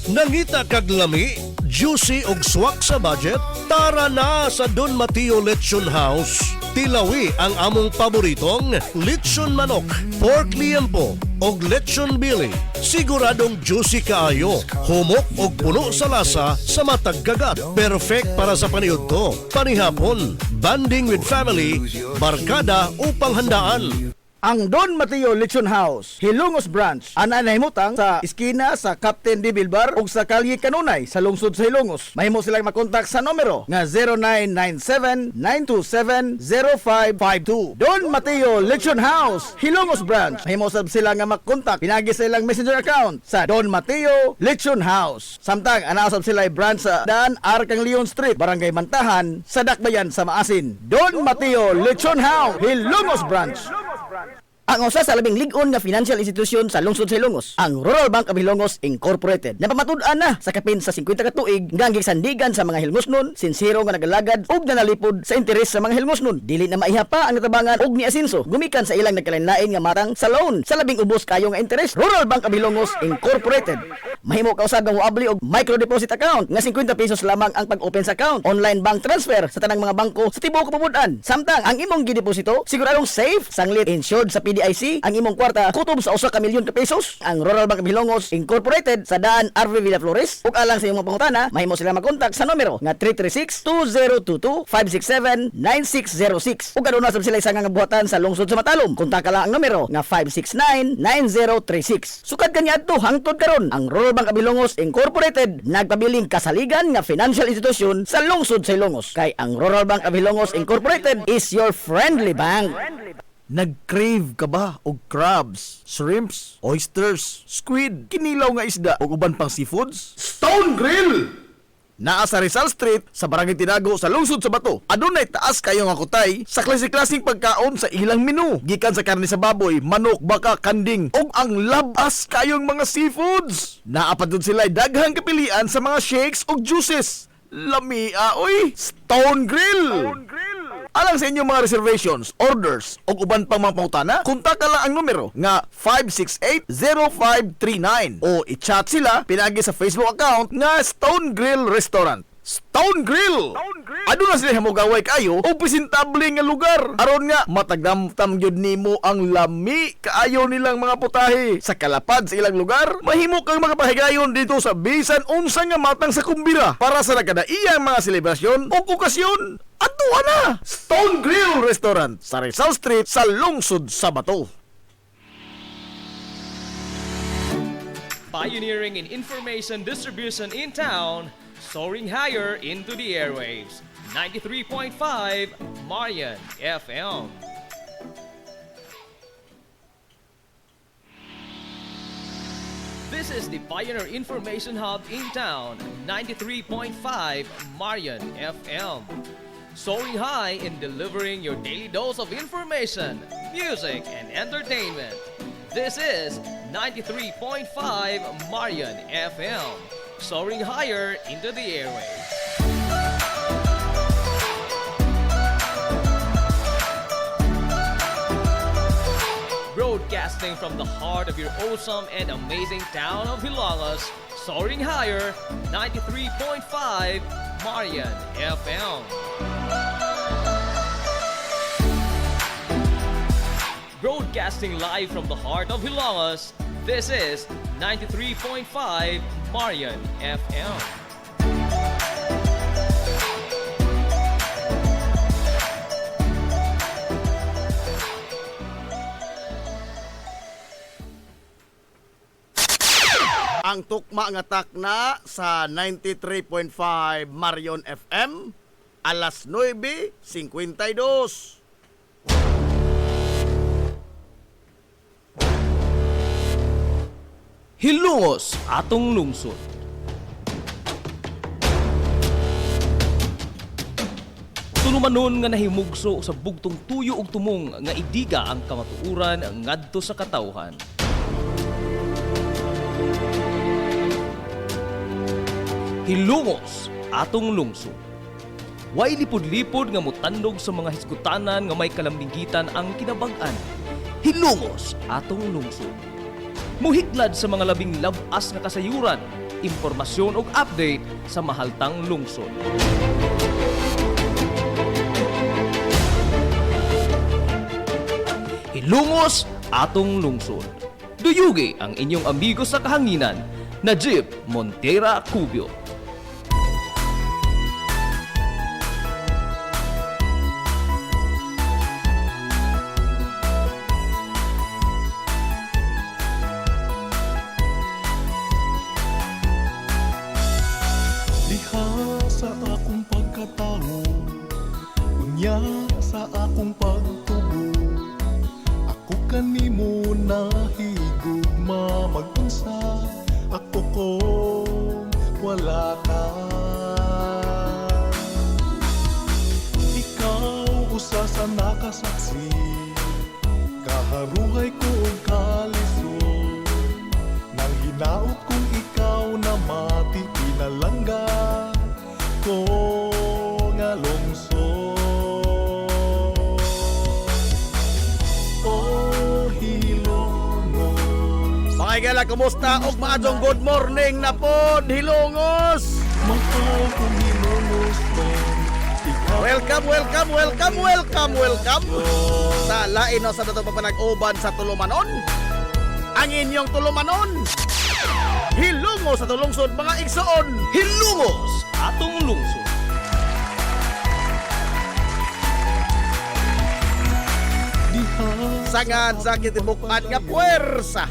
Speaker 6: Nangita kag lami, juicy og swak sa budget? Tara na sa Don Mateo Lechon House. Tilawi ang among paboritong lechon manok, pork liempo og lechon bili. Siguradong juicy kaayo, humok og puno sa lasa sa matag kagat. Perfect para sa paniudto, panihapon, banding with family, barkada o panghandaan.
Speaker 3: Ang Don Mateo Lechon House, Hilongos Branch, ana nahimutang sa iskina sa Captain D. Bilbar ug sa Kalye Kanunay sa lungsod sa Hilongos. Mahimo silang makontak sa numero nga 0997-927-0552. Don Mateo Lechon House, Hilongos Branch. Mahimo sab sila nga makontak pinagi sa ilang messenger account sa Don Mateo Lechon House. Samtang ana sab sila branch sa Dan Arkang Leon Street, Barangay Mantahan sa Dakbayan sa Maasin. Don Mateo Lechon House, Hilongos Branch. Ang usa sa labing lig-on nga financial institution sa lungsod sa Hilongos, ang Rural Bank of Hilongos Incorporated. Napamatud-an na sa kapin sa 50 ka tuig nga gisandigan sa mga Hilongosnon, sinsero nga nagalagad ug nanalipod sa interes sa mga Hilongosnon. Dili na maihapa ang natabangan ug ni asenso gumikan sa ilang nagkalain-lain nga matang sa loan sa labing ubos kayo nga interes. Rural Bank of Hilongos Incorporated. Mahimo ka usab nga moabli og micro deposit account nga 50 pesos lamang ang pag-open sa account. Online bank transfer sa tanang mga bangko sa tibuok kapamud-an. Samtang ang imong gideposito siguradong safe, sanglit, insured sa PDIC ang imong kwarta kutob sa 1 ka milyon ka pesos. Ang Rural Bank of Hilongos Incorporated sa Daan RV Villaflores ug alang sa imong pangutana mahimo sila makontak sa numero nga 336-2022-567-9606 ug aduna sab sila isang nga buhatan sa lungsod sa Matalom. Kontak lang ang numero nga 569-9036. Sukad kaniadto hangtod karon ang Rural Bank of Hilongos Incorporated nagpabiling kasaligan nga financial institution sa lungsod sa Hilongos. Kay ang Rural Bank of Hilongos Incorporated is your friendly bank. Nag-crave ka ba og crabs, shrimps, oysters, squid, kinilaw nga isda o uban pang seafoods?
Speaker 2: Stone Grill!
Speaker 3: Naa sa Rizal Street sa Barangay Tinago sa lungsod sa Bato. Adunay taas kayo nga kutay sa klase-klaseng pagkaon sa ilang menu. Gikan sa karne sa baboy, manok, baka, kanding ug ang labas kayong mga seafoods. Naapadod sila daghang kapilian sa mga shakes ug juices. Lamia oy, Stone Grill. Alang sa inyong mga reservations, orders o uban pang mga pangutana, kontak lang ang numero nga 568-0539 o i-chat sila pinagi sa Facebook account nga Stone Grill Restaurant. Stone Grill. Ano na sila hamugaway kayo o presentable nga lugar. Aron nga matagdamtam gyud nimo ang lami kaayo nilang mga putahe. Sa kalapad sa ilang lugar, mahimo kang makapahigayon dito sa bisan unsa nga matang sa kumbira para sa nagkadaiyang mga selebrasyon o okasyon. Ato na Stone Grill Restaurant sa Rizal Street sa lungsod sa Bato.
Speaker 1: Pioneering in information distribution in town, soaring higher into the airwaves. 93.5 Marian FM. This is the Pioneer Information Hub in town, 93.5 Marian FM. Soaring high in delivering your daily dose of information, music, and entertainment. This is 93.5 Marian FM. Soaring higher into the airwaves. Broadcasting from the heart of your awesome and amazing town of Hilangas, soaring higher, 93.5 Marian FM. Broadcasting live from the heart of Hilangas, this is 93.5 Marian FM.
Speaker 3: Ang tukma nga takna sa 93.5 Marion FM alas 9:52.
Speaker 1: Hilongos atong lungsod. Tulumanon nga nahimugso sa bugtong tuyo ug tumong nga idiga ang kamatuuran ngadto sa katawhan. Hilongos atong lungsod. Way lipod-lipod nga mutandog sa mga hiskutanan nga may kalambigitan ang kinabag-an. Hilongos atong lungsod. Muhiklad sa mga labing labas nga kasayuran, impormasyon ug update sa mahaltang lungsod. Hilongos atong lungsod. Duyugi ang inyong amigo sa kahanginan, Najib Montera Cubio.
Speaker 5: Diha sa akong pagkatao, unya sa akong pagtubo, ako kanimo nahigugma mag-unsa, ako kung wala ka. Ikaw usa sa nakasaksi, kaharuhay ko og kalisod, nang hinaot kong ikaw na mati pinalangga ko nga lungsod. Oh, Hilongos,
Speaker 3: Mga igala, kumusta? Og maadong good morning na pod, Hilongos!
Speaker 5: mahal kong Hilongos mo. Ikaw
Speaker 3: Welcome sa lain o sa datong papanag-uban sa Tulumanon. Ang inyong Tulumanon. Hilongos sa tulungsod, mga igsoon.
Speaker 1: Hilongos atong lungsod.
Speaker 5: diha
Speaker 3: Sangad sa kitibukan nga puwersa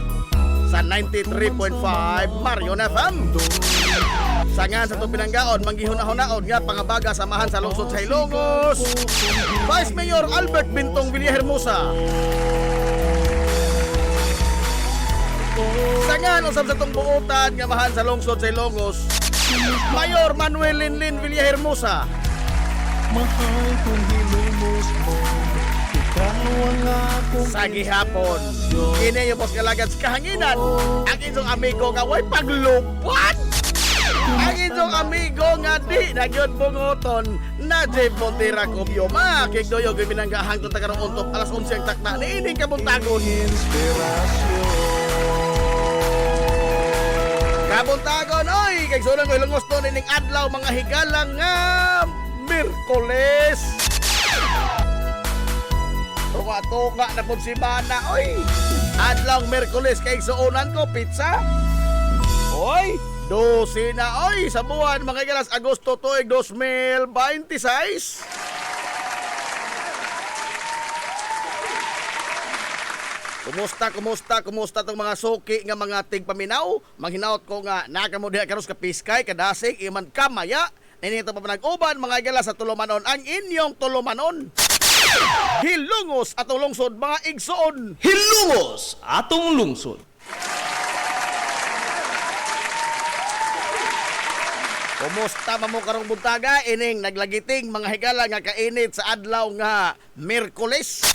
Speaker 3: sa 93.5 Marion FM. Sangad sa itong pinanggaon, manggihuna-hunaon nga pangabaga samahan sa lungsod sa Hilongos. Vice Mayor Albert Bintong Villahermosa. Sangad usab sa itong buotan nga mahan sa lungsod sa Hilongos, Mayor Manuel Linlin Villahermosa.
Speaker 5: mahal kong Hilongos mo. Ikaw ang akong
Speaker 3: Sa gihapon, kini yung pos kalagad sa kahanginan. Ang inyong amigo nga way paglupat. Ang inyong amigo nga di nagyod bungoton na Najib Montera Cubio. Makikdoyo yung pinanggahang itong tagarong untop alas 11 ang takna ni ining kabuntagon.
Speaker 5: inspirasyon.
Speaker 3: Kabuntagon, oy! Kay sunang ko ilungos to ning adlaw mga higalang nga Miyerkules. Tunga-tunga na po si Mana, oy! Adlaw Miyerkules kay suunan ko pizza. Oy! 12 na, oy! Sa buwan, mga higalas, Agosto tuig 2026. Kumusta tong mga suki nga mga tigpaminaw? Manghinaot ko nga nakamo diha karon ka piskay kadasig iman kamaya. Ninito pa panag-uban mga igala sa tulumanon ang inyong tulumanon. Hilungos atong lungsod mga igsoon.
Speaker 1: Hilungos atong lungsod.
Speaker 3: Kumusta man mo karong buntaga ining naglagiting mga higala nga kainit sa adlaw nga Miyerkules.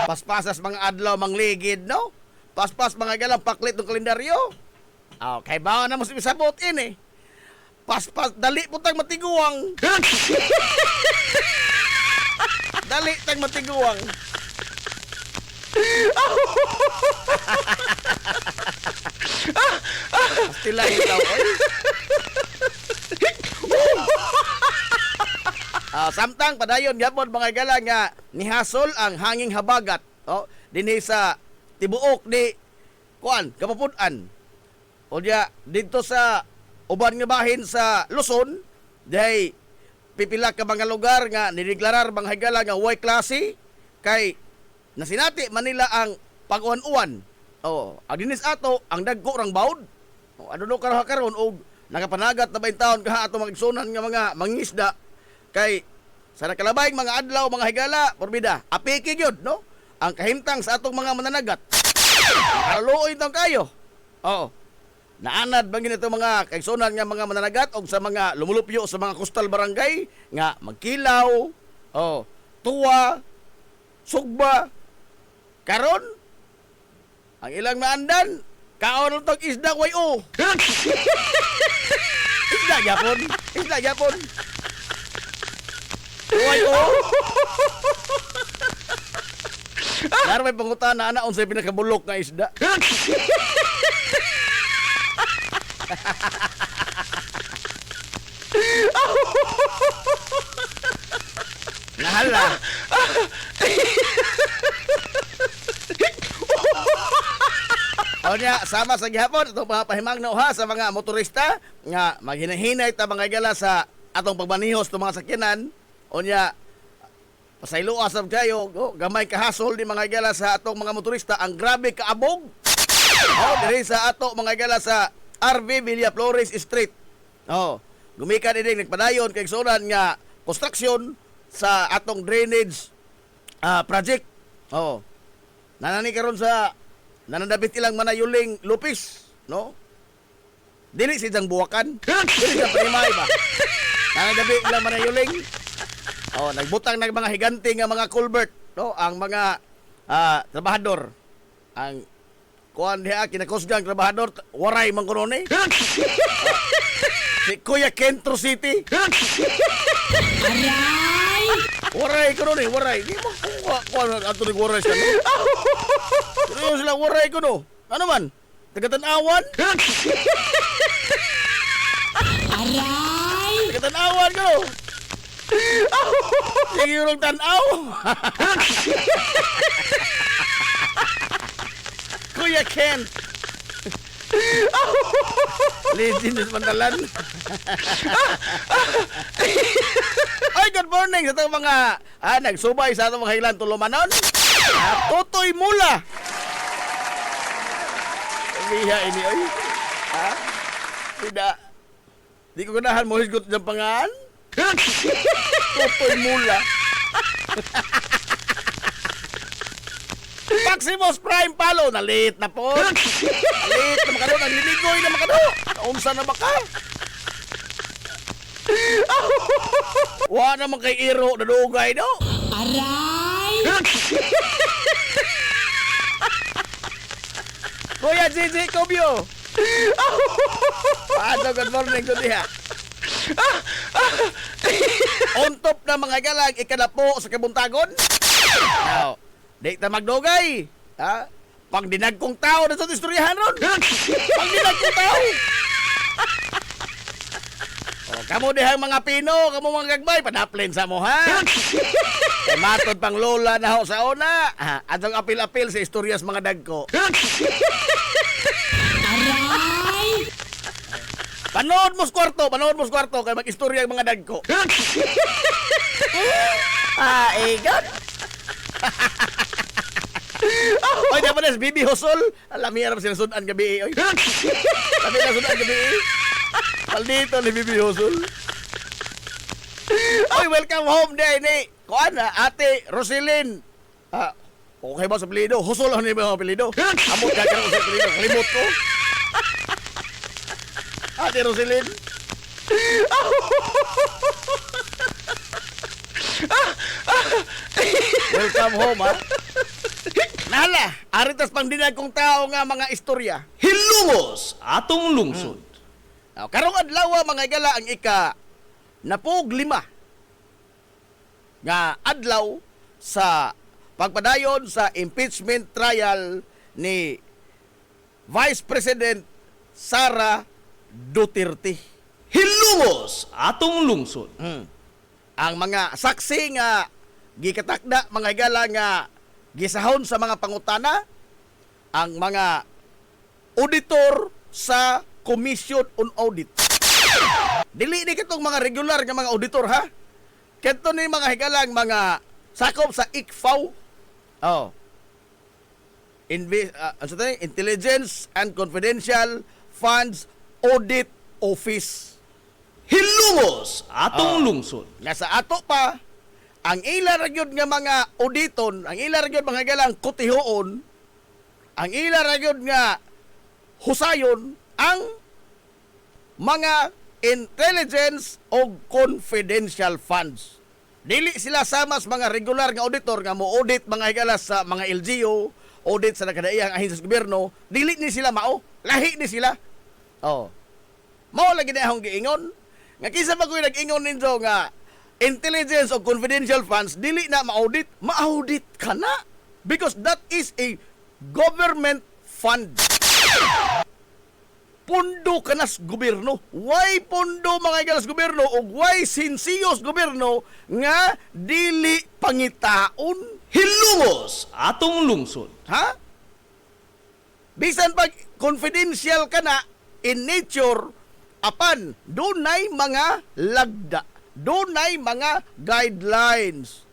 Speaker 3: Paspasas mga adlaw mangligid, no? Paspas mga galang paklit ng kalendaryo. Okay, bawa na mo si sabot ini. Paspas, dali po tang matiguang. Dali tang matiguang. Pastila itaw, oy. Samtang padayon gyapon mga gala nga nihasol ang hanging habagat dinhi sa tibuok ni kuan Kapapud-an. O diya dito sa uban nga bahin sa Luzon, day pipila ka mga lugar nga nideklarar mga higala nga way klase kay nasinati Manila ang pag-uwan-uwan. Ang dinis ato ang dagko rang bawd. Adto karon og nakapanagat na 20 taon kaha ato magigsunan nga mga mangisda kay sa nakalabayng mga adlaw mga higala porbida apiki gyud no ang kahimtang sa atong mga mananagat. Kaluoy tong kayo. Naanad bangin ito mga kaigsunan nga mga mananagat og sa mga lumulupyo sa mga coastal barangay nga magkilaw, tuwa, sugba. Karon ang ilang maandan kaon tong isda way o. Isda yapon. Way o. Laro may pangutan na ana unsay pinakabulok nga isda. Nahala. O niya, sama sa gihapon itong mga pahimangno ha sa mga motorista nga maghinahinay ta mga igala sa atong pagmanihos ng mga sakyanan. O niya, pasaylo asab kayo, gamay kahasol ni mga igala sa atong mga motorista ang grabe kaabog. Diri sa ato mga igala sa RV Villa Flores Street. Gumikan din nagpadayon kay sunan nga construction sa atong drainage project. Nanani karon sa nanandabit ilang manayuling lupis, no? Dili si jang buwakan. Dili sa primay ba? Nanandabit ilang manayuling. Nagbutang ng mga higante nga mga culvert, no? Ang mga trabahador. Ang kuan diha kinakusgang trabahador waray man kuno ni. Si Kuya Kentro City. Aray! Waray kuno ni, waray. Di mo kuan ato ni waray sa no. Pero sila waray kuno. Ano man? Taga-Tanawan? Aray! Taga-Tanawan kuno. Sige yung tanaw. Kuya Ken. Legend is Mandalan. Ay, good morning sa itong mga nagsubay sa itong mga hilan tulumanon. Totoy Mula. Biha ini, oy. Tidak. Di ko ganahan mo hisgot ng pangaan. Totoy Mula. Maximus Prime Palo, nalit na po. Nalit na makano, nagliligoy na makano. Naunsa na baka? Wa naman kay Iro na dugay, no? Aray! Kuya Gigi Cubio. Good morning to diha. On top na mga galag, ikadapo sa kabuntagon. Now, di ta magdugay. Pag dinagkong tao na sa istoryahan ron. Pag dinagkong tao. Kamo dihang mga Pino, kamo mga gagbay, padaplin sa mo ha. Kay matod pang lola na ho sa una. Atong apil-apil sa istoryas mga dagko. Panood mo sa kwarto, kay mag-istorya ang mga dagko. Igat. Oy, dapat na Bibi Husol. Alam niya naman sinusunan gabi. Oy. Sabi na sunan gabi. Maldito ni Bibi Husol. Oy, welcome home day ni kuan Ate Roselyn. Okay ba sa apelyido? Husol ano yung apelyido? Amot ka sa apelyido. Kalimot ko. Ate Roselyn. Welcome home, ha? Nala, aritas pang dinag kong tao nga mga istorya.
Speaker 1: Hilumos atong lungsod.
Speaker 3: Karong adlaw mga igala ang ika napog 5 nga adlaw sa pagpadayon sa impeachment trial ni Vice President Sara Duterte.
Speaker 1: Hilumos atong lungsod.
Speaker 3: Ang mga saksi nga gikatakda mga igala nga gisahon sa mga pangutana, ang mga auditor sa Commission on Audit. Dili ni kitong mga regular nga mga auditor ha. Kento ni mga higalang mga sakop sa ICFAO. Intelligence and Confidential Funds Audit Office.
Speaker 1: Hilumos atong lungsod.
Speaker 3: Nga sa ato pa, ang ila ragyod nga mga auditon, ang ila ragyod mga galang kutihoon, ang ila ragyod nga husayon, ang mga intelligence o confidential funds. Dili sila sama sa mga regular nga auditor nga mo audit mga higala sa mga LGU, audit sa nakadaiyang ahensya sa gobyerno, dili ni sila mao, lahi ni sila. Mao lagi na akong giingon. Nga kisa pa ko nag-ingon ninyo nga intelligence o confidential funds, dili na ma-audit, ma-audit ka na. Because that is a government fund. Pundo ka na sa gobyerno. Why pundo mga igalas gobyerno o why sinsiyos gobyerno nga dili pangitaon?
Speaker 1: Hilumos atong lungsod.
Speaker 3: Ha? Bisan pag confidential ka na in nature, apan dunay mga lagda, dunay mga guidelines,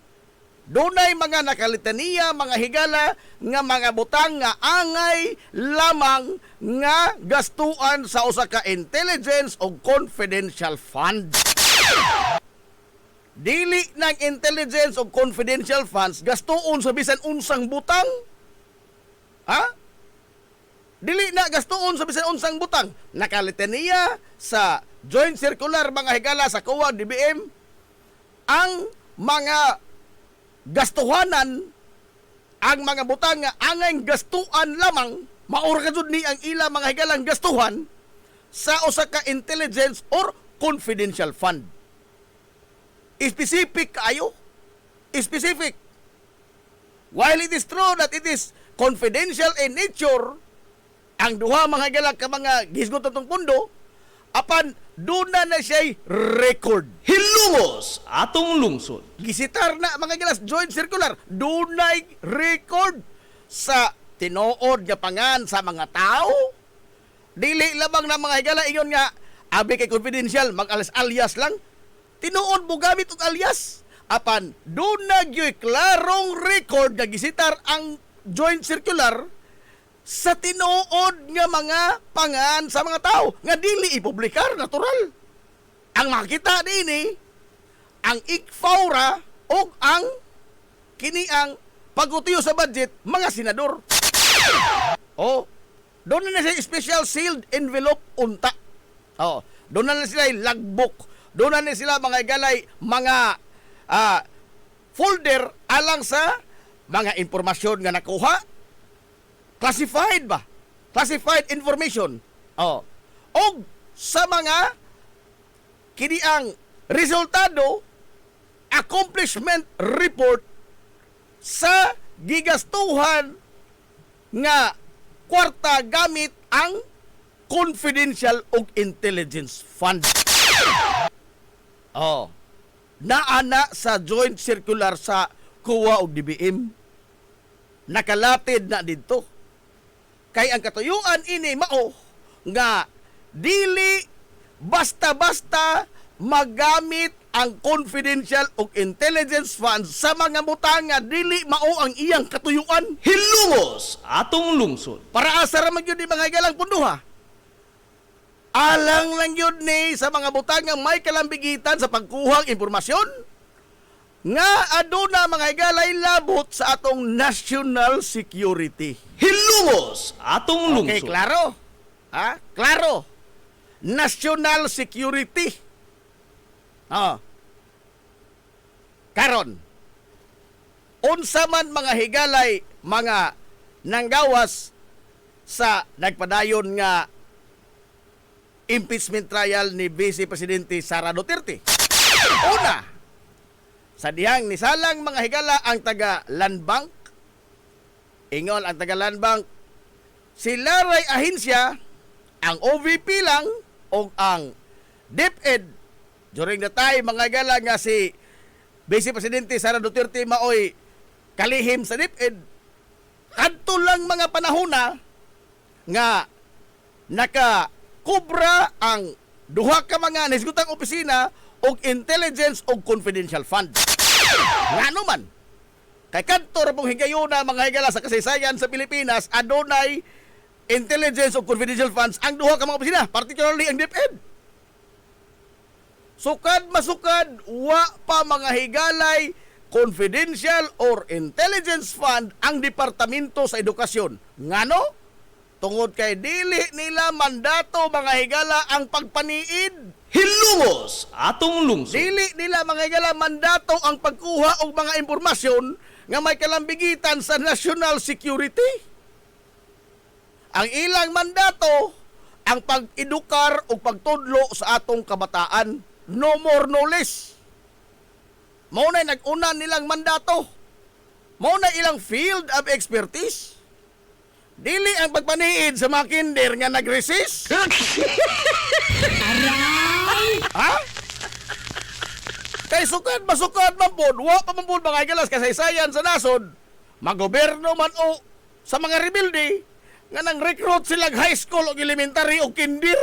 Speaker 3: dunay mga nakalitaniya, mga higala nga mga butang nga angay lamang nga gastuan sa usa ka intelligence o confidential fund. Dili ng intelligence o confidential funds gastuon sa bisan unsang butang. Ha? Dili na gastuon sa bisan unsang butang. Nakalitaniya sa Joint Circular mga higala sa COA DBM ang mga gastuhanan, ang mga butang nga angay gastuan lamang, maura ka jud ni ang ila mga higalang gastuhan sa usa ka intelligence or confidential fund. Specific kayo. Specific. While it is true that it is confidential in nature, ang duha mga higalang ka mga gisgot atong pundo, apan duna na siya'y record.
Speaker 1: Hilumos atong lungsod.
Speaker 3: Gisitar na mga gilas joint circular, dunay record sa tinuod nga pangan sa mga tao. Dili lamang na mga higala ingon nga abi kay confidential mag-alias lang. Tinuod mo gamit og alias. Apan dunay gyoy klarong record nga gisitar ang joint circular sa tinuod nga mga pangan sa mga tao nga dili ipublikar, natural. Ang makita dinhi ang ICFAO o ang kiniang pagutiyo sa budget mga senador. Doon na siya special sealed envelope unta. Doon na sila logbook. Doon na sila mga galay mga folder alang sa mga impormasyon nga nakuha. Classified ba? Classified information. O sa mga kiniang resultado, accomplishment report sa gigastuhan nga kwarta gamit ang confidential o intelligence fund. Oh. Naana sa joint circular sa COA ug DBM. Nakalatid na didto. Kay ang katuyuan ini mao nga dili basta-basta magamit ang confidential ug intelligence funds sa mga butang nga dili mao ang iyang katuyuan.
Speaker 1: Hilungos atong lungsod.
Speaker 3: Para asa ra man gyud ni mga higalang punduha. Alang lang yun ni sa mga butang nga may kalambigitan sa pagkuhang impormasyon nga aduna mga higalay labot sa atong national security.
Speaker 1: Hilungos atong lungsod.
Speaker 3: Okay, klaro? Ha? Klaro. National security. Karon. Unsa man mga higalay mga nanggawas sa nagpadayon nga impeachment trial ni Vice Presidente Sara Duterte. Una, sa dihang nisalang mga higala ang taga Land Bank, ingon ang taga Land Bank, sila ray ahensya, ang OVP lang, o ang DepEd, during the time mga higala nga si Vice Presidente Sara Duterte maoy kalihim sa DepEd, kadto lang mga panahona nga kubra ang duha ka mga nisgutang opisina og intelligence og confidential fund. Ngano man? Kay kadto ra pong higayuna mga higala sa kasaysayan sa Pilipinas adunay intelligence og confidential funds ang duha ka mga opisina, particularly ang DepEd. Sukad masukad wa pa mga higalay confidential or intelligence fund ang Departamento sa Edukasyon. Ngano? Tungod kay dili nila mandato mga higala ang pagpaniid.
Speaker 1: Hilungos atong lungsod.
Speaker 3: Dili nila mga higala mandato ang pagkuha og mga impormasyon nga may kalambigitan sa national security. Ang ilang mandato ang pag-edukar o pagtudlo sa atong kabataan. No more, no less. Mao na nag-una nilang mandato. Mao na ilang field of expertise. Dili ang pagpaniid sa mga kinder nga nag-resist. Ha? Kay sukad masukad man pod, wa pa man pod mga higalas kasaysayan sa nasod. Magoberno man o sa mga rebelde nga nang recruit silang high school o elementary o kinder.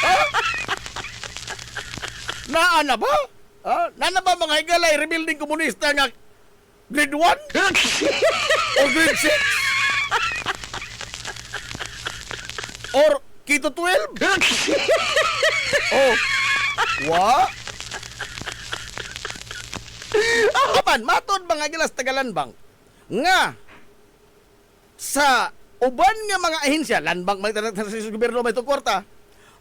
Speaker 3: Ha? Naana ba? Ha? Naana ba mga higalay rebelding komunista nga grade 1? O grade 6? Or Kito 12? Oh, wa? Kapan, matod mga gilas tagalan bang nga sa uban nga mga ahensya, landbank may sa gobyerno may kwarta,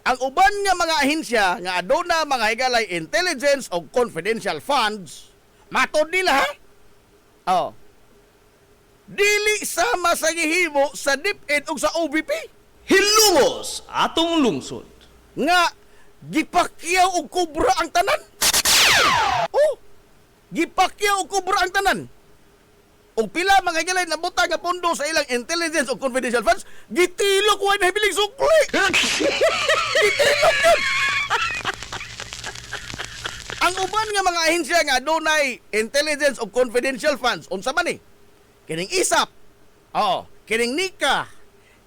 Speaker 3: ang uban nga mga ahensya nga aduna mga higalay intelligence o confidential funds, matod nila ha? Oh. Dili sama sa gihimo sa DepEd o sa OVP.
Speaker 1: Hilungos atong lungsod.
Speaker 3: Nga gipakyaw og kubra ang tanan. Oh, gipakyaw og kubra ang tanan. Og pila mga higalay na buta nga pondo sa ilang intelligence o confidential funds, gitilok wa na hibiling sukli. Gitilok yun. Ang uban nga mga ahensya nga adunay intelligence o confidential funds, unsa man ni? Kining ISAP. Oh, kining NICA.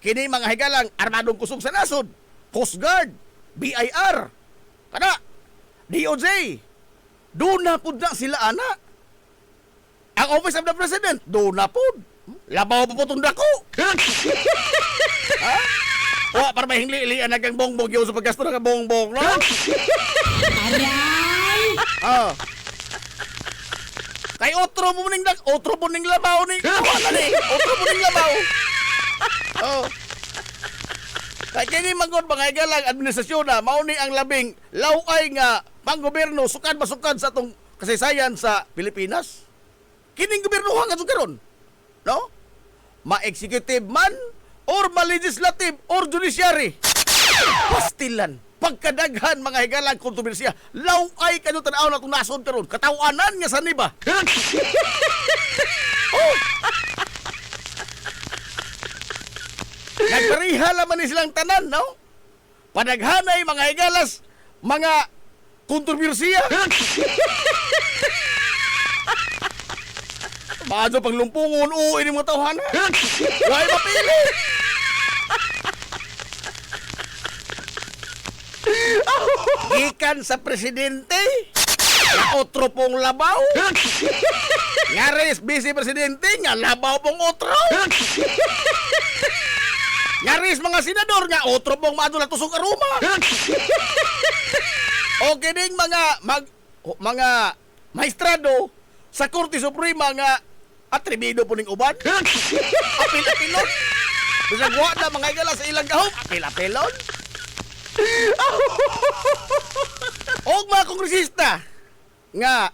Speaker 3: Kining mga higalang armadong kusog sa nasod, Coast Guard, BIR, kada DOJ. Doon na po na sila ana. Ang Office of the President, doon na po. Labaw po po itong dako. Ha? O, para may hingli-ilian nagang bongbong yung sa paggasto na bongbong, no? Oh. Kay otro mo ning labaw ni. Wala ni. Otro mo ning labaw. Oh. Kay kini magod mga higalang administrasyon na mao ni ang labing laway nga panggobyerno sukad masukad sa atong kasaysayan sa Pilipinas. Kining gobyerno nga karon. No? Ma-executive man or ma-legislative or judiciary. Pastilan. Pagkadaghan mga higalang kontrobersiya, laway kanyo tanaw na itong nasod karon. Katawanan nga sa niba. Oh. Nagpariha naman ni silang tanan, no? Padaghanay mga higalas, mga kontrobersiya. Maadyo pang lumpungon, ini mga tawhana. Why mapili? Gikan sa presidente, nga otro pong labaw. Nga res, vice presidente, nga labaw pong otro. Nga res, mga senador, nga otro pong maadyo na tusok aruma. O kining mga maestrado sa Korte Suprema nga atribido po ning uban. Apil-apilon. Bisag wa na mga igala sa ilang gahom, apil-apilon. Og mga kongresista nga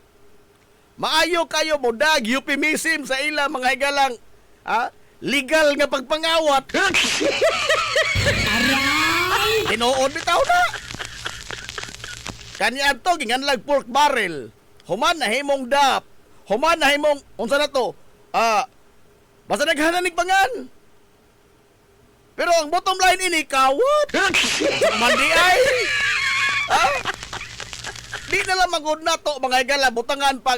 Speaker 3: maayo kayo mo dag euphemism sa ilang mga igalang legal nga pagpangawat. Tinuod bitaw na. Kaniadto ginganlag pork barrel. Human na himong dap. Human na himong unsa na to? Basta naghanan ning pangan. Pero ang bottom line ini kawat. Mandi ay. Di na lang magud na to mga igala butangan pag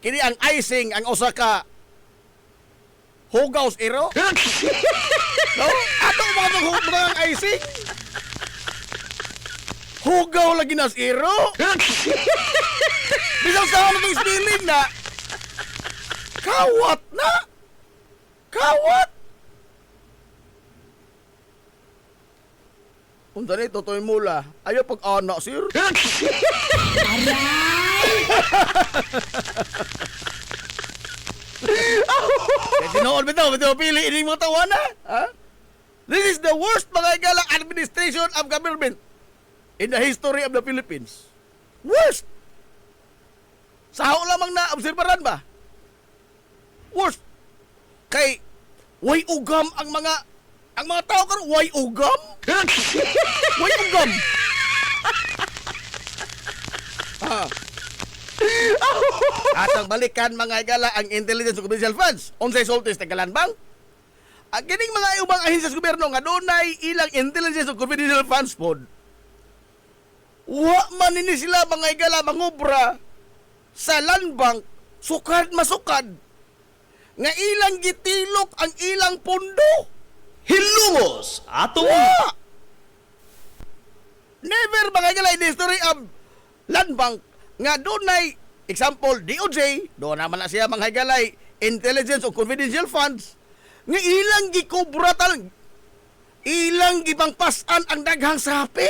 Speaker 3: kini ang icing ang usa ka hugaws iro. No? Ato mga butangan icing. Hugaw lagi nas iro. Bisang sa ano itong spelling na kawat na. Kawat. Unta ni totoy mula. Ayaw pag-anak, sir. Tinoon bitaw pili ini mga tawana. This is the worst mga igalang administration of government in the history of the Philippines. Worst. Sao lamang na obserbaran ba? Worst. Kay way ugam ang mga tao karon way ugam. Way ugam. Atang balikan mga igala ang intelligence ug confidential funds. Unsay sultis tagalan bang? Ang kining mga ubang ahensya sa gobyerno nga dunay ilang intelligence ug confidential funds pod. Wa man ini sila mga igala mangobra sa land bank sukad masukad nga ilang gitilok ang ilang pondo.
Speaker 1: Hilumos atong
Speaker 3: Wa! Never mga igala in the history of land bank nga dunay example DOJ do naman na siya mga higalay intelligence o confidential funds nga ilang gikobra tal ilang gipangpasan ang daghang sapi.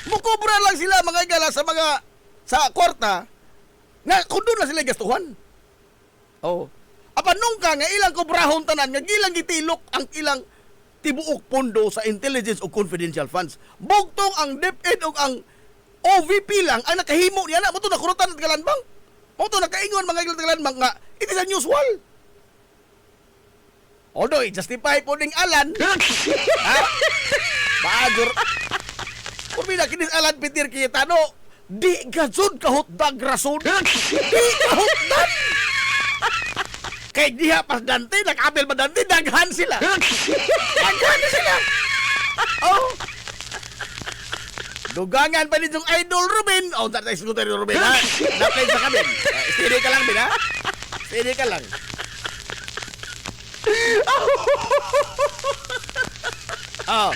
Speaker 3: Mukobra lang sila mga igala sa kwarta nga kundo na sila gastuhan. Oh. Apanong ka nga ilang kobrahon tanan nga ilang gitilok ang ilang tibuok pondo sa intelligence o confidential funds. Bugtong ang DepEd o ang OVP lang ang nakahimo niya na. Muto nakurutan at galanbang. Muto nakaingon mga ilang galanbang nga it is unusual. Although justify po ning Alan. Bagur. Kung kinis Alan Peter Cayetano, di gazon kahutdag rason. Di kahutdag. Kay diha pas dante, nag-abel ba dante, daghan sila. Daghan sila. Oh. Dugangan pa ninyong idol Ruben. Oh, tatay sugutan ni Ruben, ha? Napay sa kabin. Steady ka lang, bin, ha? Steady ka lang. Oh.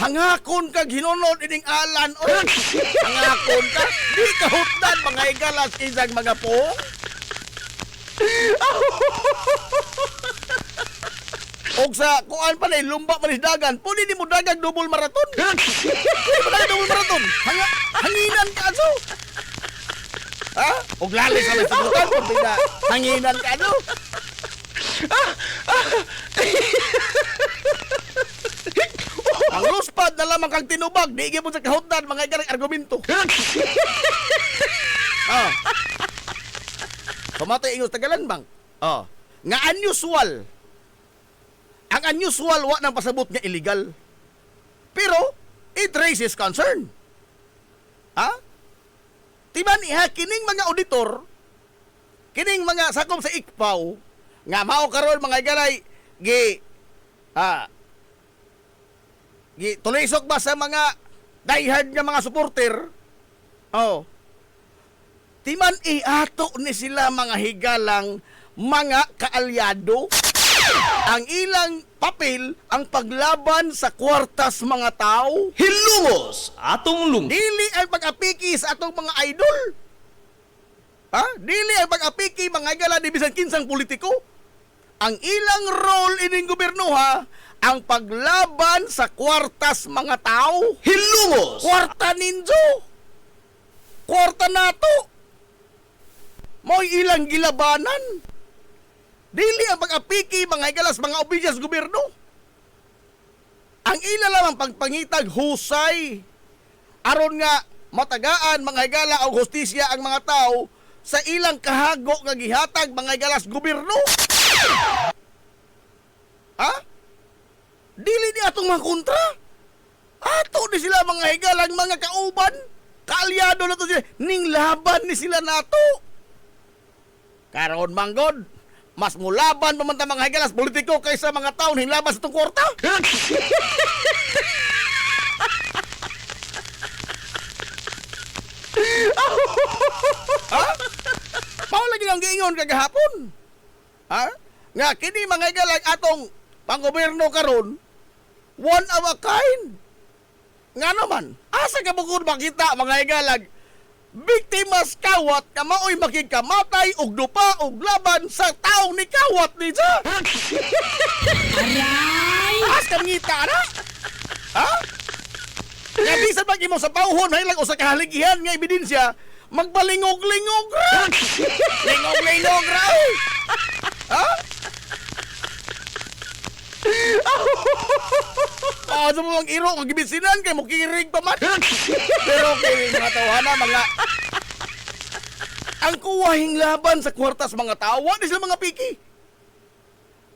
Speaker 3: Hangakon ka ginunod ining Alan. Oh. Hangakon ka. Di kahutdan mga igalas isang mga po. Og sa kuan pa na lumba pa dagan, pwede di mo dagang double marathon. Pwede mo dagang double marathon. Hanginan ka aso. Ha? Og lalis sa sabutan kung pwede hanginan ka ano. Ang luspad na lamang kang tinubag, di mo sa kahutdan mga ikarang argumento. Pamatay ingos tagalan bang? Nga unusual. Ang unusual wa nang pasabot nga illegal. Pero it raises concern. Timan iha kining mga auditor, kining mga sakom sa ICPAW, nga mao karon mga galay tulisok ba sa mga diehard nga mga supporter? Oh. Timan iato ni sila mga higalang mga kaalyado. Ang ilang papel ang paglaban sa kwartas mga tao.
Speaker 1: Hilungos atong lung.
Speaker 3: Dili ang pag-apiki sa atong mga idol. Ha? Dili ang pag-apiki mga higala di bisan kinsang politiko. Ang ilang role ining gobyerno ha, ang paglaban sa kwartas mga tao.
Speaker 1: Hilungos.
Speaker 3: Kwarta ninjo. Kwarta nato. Mo'y ilang gilabanan. Dili ang pag-apiki mga higalas mga opisyal sa gobyerno. Ang ila lamang pagpangitag husay. Aron nga matagaan mga higala o hustisya ang mga tao sa ilang kahago nga gihatag mga higalas gobyerno. Ha? Dili ni atong mga kontra. Ato ni sila mga higalang mga kauban. Kaalyado na to sila. Ning laban ni sila nato. Karon manggod, mas mulaban pa man ta mga higalas politiko kaysa mga taon hinlaban sa itong kwarta. Ha? Mao lagi ang giingon kagahapon. Ha? Nga kini mga higalag atong panggobyerno karon one of a kind. Nga naman, asa ka bukod makita mga higalag biktimas kawat ka maoy makikamatay og dupa og laban sa taong ni kawat ni sa. Aray! As ka ngita na? Ha? Nga bisan pag imo sa pauhon hay lang usa ka haligihan nga ebidensya magbalingog-lingog ra. Lingog-lingog ra. Ha? Sa mga iro, magibisinan kay mo kirig pa man. Pero kay mga tawana, mga ang kuwahing laban sa kwartas mga tawa, di sila mga piki.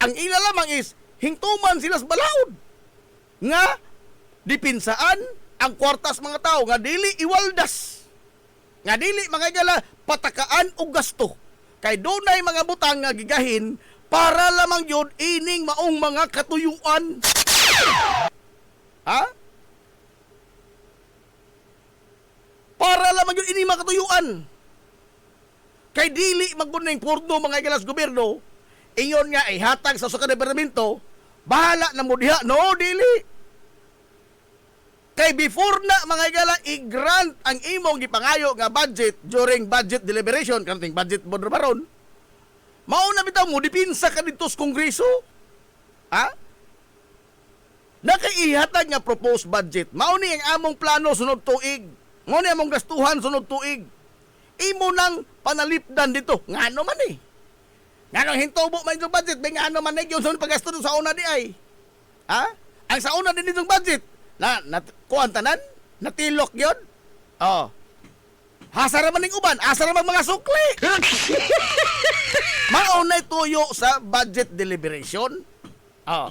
Speaker 3: Ang ila lamang is, hingtuman sila sa balaod. Nga, dipinsaan ang kwartas mga tao, nga dili iwaldas. Nga dili mga igala, patakaan o gasto. Kay dunay mga butang nga gigahin, para lamang yun ining maong mga katuyuan. Ha? Para lamang yun ining mga katuyuan. Kay dili magbuning purdo mga igalas gobyerno, ingon nga ihatag sa suka departamento, bahala na mo diha. No, dili. Kay before na mga igala i-grant ang imong gipangayo nga budget during budget deliberation, kanting budget board baron, mauna bitaw mo, dipinsa ka dito sa Kongreso. Ha? Nakaihatag nga proposed budget. Mauni ang among plano sunod tuig. Mauni among gastuhan sunod tuig. Imo nang panalipdan dito. Nga ano man eh. Nga nang hintubo man yung budget. May nga ano man eh. Yung sunod pagasto sa una di ay. Ha? Ang sa una din itong budget. Kuhan tanan? Natilok yun? Oh. Hasara man ng uban. Asara man mga sukli. Maunay tuyo sa budget deliberation. Oh.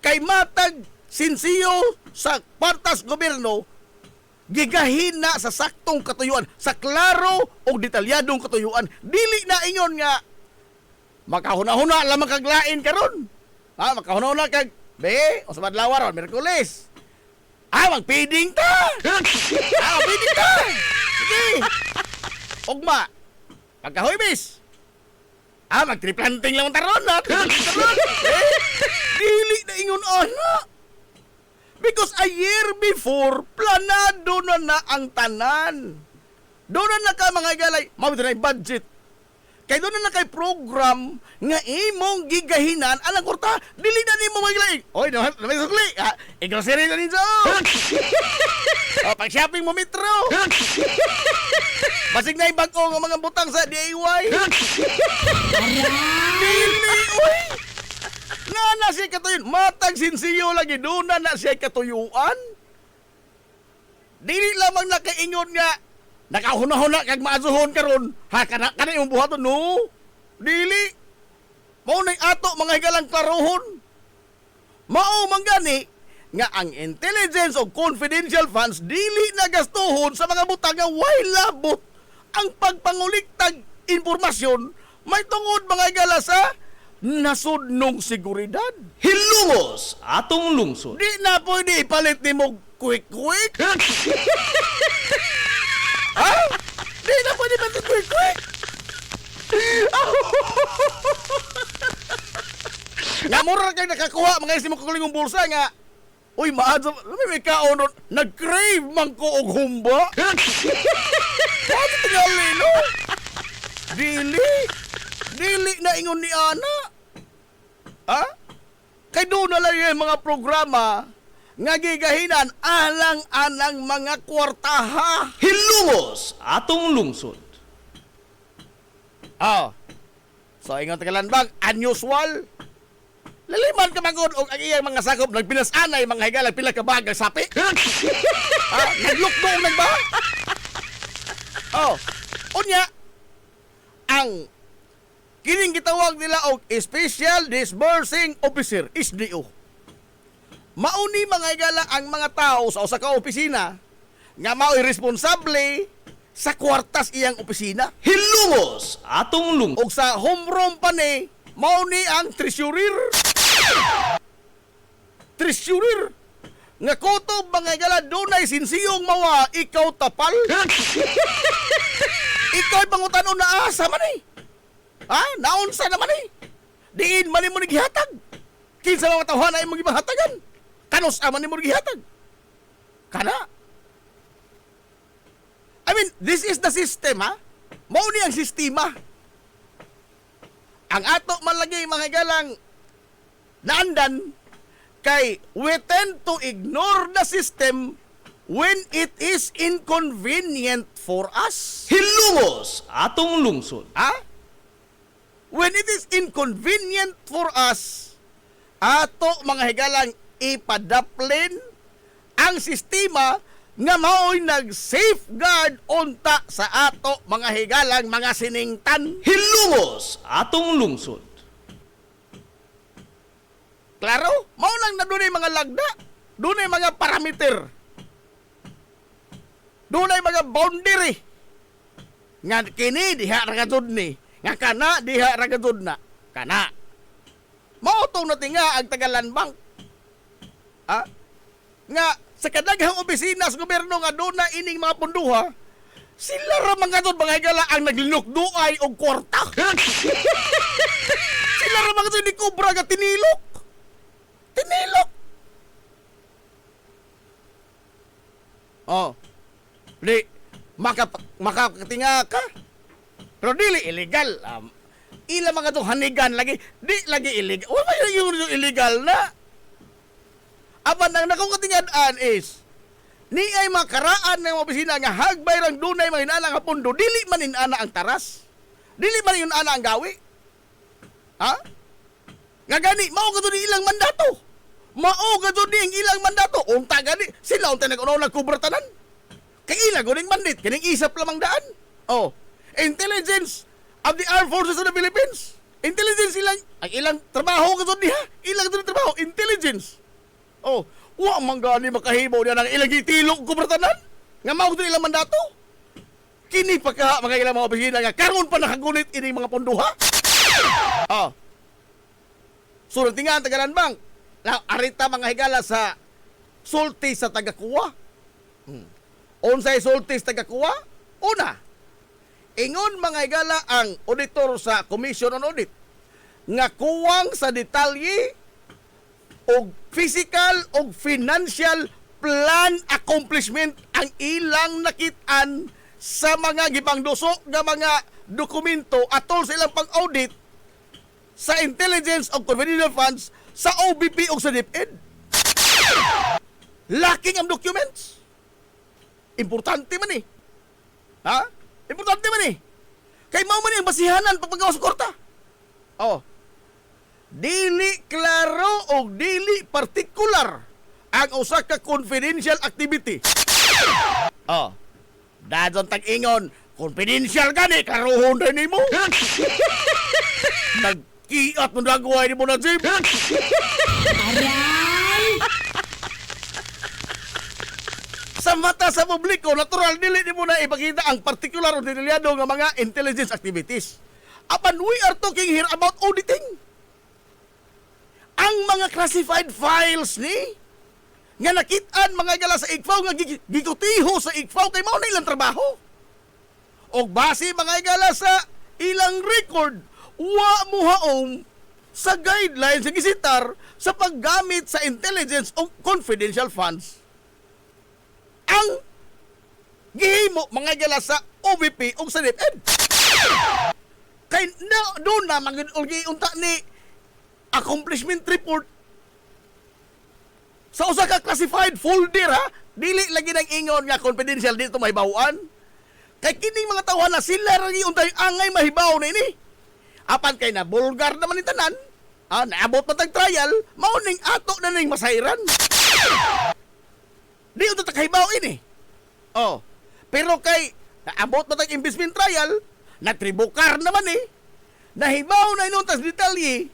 Speaker 3: Kay matag sinsiyo sa kwartas gobyerno, gigahin na sa saktong katuyuan, sa klaro o detalyadong katuyuan. Dili na ingon nga, makahuna-huna lang makaglain karon. Ha, makahuna-huna kag, o sa madlawa ron, Merkulis. Magpiding ta! Magpiding ta! Sige! Ugma, pagkahuibis. Magtriplanting lang taron na. Dili na ingon ana. Because a year before, planado na ang tanan. Doon na ka mga galay, mabito na yung budget. Kaya doon na kay program nga imong gigahinan alang kurta, dili na ni mo mga galay. Oy, naman sukli. I-grocery na ninyo. Pag-shopping mo metro. Basig na yung bago ng mga butang sa DIY. Dili, uy. Nga na siya katuyuan. Matag sinsiyo lagi. Doon na siya katuyuan. Dili lamang nakaingon nga. Nakahuna-huna kag maazuhon karon. Ha, kana yung buhaton. No. Dili. Mao na ato mga higalang klarohon. Mao manggani nga ang intelligence o confidential funds dili nagastuhon sa mga butang nga way labot ang pagpanguliktag impormasyon may tungod mga higala sa nasudnong seguridad.
Speaker 1: Hilungos atong lungsod.
Speaker 3: Di na pwede ipalit ni mo quick-quick. Ha? Di na pwede ipalit ni quick-quick. Nga mura kayo nakakuha mga isim ko kulingong bulsa nga. Uy, maadso, may kaon nun, nag-crave man ko og humba. Bakit tingali, no? Dili na ingon ni Ana. Ha? Kay doon na lang yung mga programa nga gigahinan alang-alang mga kwartaha.
Speaker 1: Hilungos atong lungsod.
Speaker 3: So, ingon tagalan bang, unusual? Laliman ka magod og ang iyang mga sakop nagpinasanay mga higala pila ka bagang sapi. Naglukdong nagba. Unya ang kining gitawag nila og Special Disbursing Officer, SDO. Mauni mga higala ang mga tao sa usa ka opisina nga mao'y responsable sa kwartas iyang opisina.
Speaker 1: Hilungos atong lungsod.
Speaker 3: Og sa home room pa ni mauni ang treasurer. Treasurer nga kutob mga higala dunay sinsiyong mawa ikaw tapal. Ikaw pangutanon na asa man eh. Naunsa naman eh. Diin man mo nigihatag. Kinsa mga tawhan ay mo gibahatagan. Kanos aman mo nigihatag. Kana. I mean, this is the system, ha? Mao ni ang sistema. Ang ato man lagi mga galang naandan kay we tend to ignore the system when it is inconvenient for us.
Speaker 1: Hilungos atong lungsod.
Speaker 3: When it is inconvenient for us, ato mga higalang ipadaplin ang sistema nga mao'y nag-safeguard unta sa ato mga higalang mga siningtan.
Speaker 1: Hilungos atong lungsod.
Speaker 3: Klaro? Mao lang na dunay mga lagda, dunay mga parameter, dunay mga boundary nga kini diha ragadud ni, nga kana diha ragadud na kana. Mao tong natinga ang Tagalanbang. Nga sa kadaghang opisina sa gobyerno nga duna ining mga punduha, sila ra mga tod mga higala ang naglinukduay og kwarta. Sila ra mga tod ni kubra nga tinilok. Di makakatinga ka. Pero dili illegal. Ila mga tong hanigan lagi, di lagi illegal. Wala yung illegal na. Apan ang nakukatingadaan is ni ay makaraan ng opisina nga hagbay rang dunay mga inana nga pundo, dili man inana ang taras. Dili man inana ang gawi. Nga gani, mao ka ni ilang mandato. Mao ka ni ang ilang mandato. Unta gani, sila unta nag-unaw nagkubratanan. Kay ilang guning bandit, kining isap lamang daan. Intelligence of the Armed Forces of the Philippines. Intelligence ilang, ang ilang trabaho ka niya. Ilang trabaho, intelligence. Wa man gani makahimo niya ng ilang itilog kubratanan. Nga mao ka ilang mandato. Kini pa ka mga ilang mga opisina nga karon pa nakagunit ining mga punduha. Surang tingaan Tagalanbang. Arita mga higala sa sulti sa tagakuha. Unsay sulti sa tagakuha? Una, ingon mga higala ang auditor sa Commission on Audit nga kuwang sa detalye og physical og financial plan accomplishment ang ilang nakit-an sa mga gipangdusok nga mga dokumento atol sa ilang pang-audit sa intelligence of confidential funds sa OBP o sa DepEd. Lacking ang documents. Importante man eh. Importante man eh. Kay mao man ang basihanan pagpagawa sa korta. Dili klaro o dili partikular ang usa ka confidential activity. Dadon tag-ingon, confidential gani, karuhon rin ni mo. Nagkiat mo nagaway ni mo na, Jim. Sa mata sa publiko, natural, dili ni mo na ipakita ang partikular o detalyado nga mga intelligence activities. Apan we are talking here about auditing. Ang mga classified files ni nga nakitaan mga gala sa igfaw nga gigutiho sa igfaw kay mao na ilang trabaho. Og base mga gala sa ilang record, wa mo haom sa guidelines sa gisitar sa paggamit sa intelligence o confidential funds. Ang gihimo mga gala sa OVP o sa DepEd. Kay doon na unta ni accomplishment report sa usa ka classified folder ha, dili lagi nang ingon nga confidential dito mahibawan. Kay kining mga tawhan na sila ra untay angay mahibaw na ini. Apan kay na bulgar naman ni tanan. Naabot pa tag trial, mao ning ato na ning masayran. Di unta ta kahibaw ini. Pero kay naabot pa tag investment trial, natribukar naman nahibaw na inuntas detalye.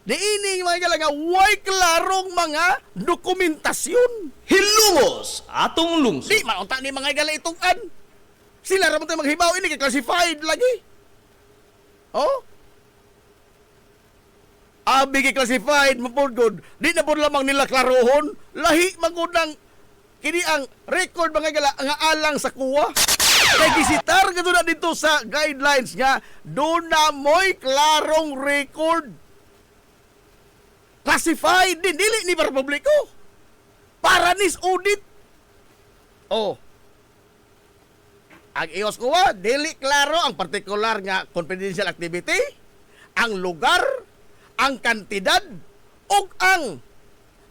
Speaker 3: Diini mga gala nga way klarong mga dokumentasyon.
Speaker 1: Hilumos atong lungsod.
Speaker 3: Di maunta ni mga gala itong sila ra man tayo maghibaw ini kay classified lagi. Abi kay classified mapod good. Di na pud lamang nila klarohon, lahi magud ang kini ang record mga gala nga alang sa kuwa. Kay gisitar kadto na dito sa guidelines nga do na moy klarong record. Classified din dili ni para publiko. Para nis audit. Ang ios kuwa dili klaro ang partikular nga confidential activity, ang lugar, ang kantidad ug ang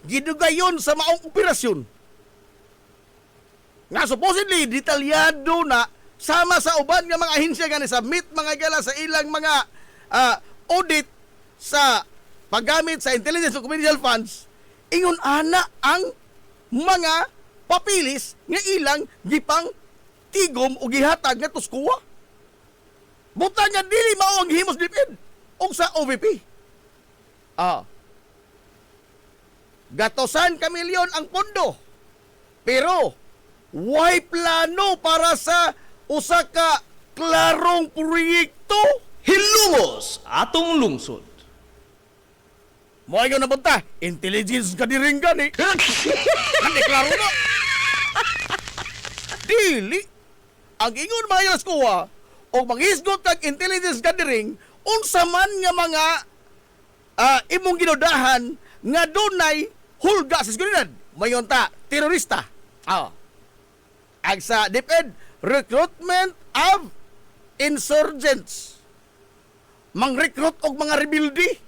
Speaker 3: gidugayon sa maong operasyon. Nga supposedly detalyado na sama sa uban nga mga ahensya nga ni submit mga gala sa ilang mga audit sa paggamit sa intelligence o confidential funds, ingon ana ang mga papilis nga ilang gipang tigom o gihatag nga tuskuwa. Buta nga dili mao ang himos DepEd o sa OVP. Gatosan ka milyon ang pondo. Pero way plano para sa usa ka klarong proyekto.
Speaker 1: Hilumos atong lungsod.
Speaker 3: Mo ay na punta, intelligence ka diring gani. Hindi klaro na. Dili. Ang ingon mga yalas kuha, o manghisgot kag intelligence gathering, unsa man nga mga imong ginodahan nga dunay hulga sa seguridad. Mayon ta, terorista. Ang sa DepEd, recruitment of insurgents. Mang-recruit og mga rebelde.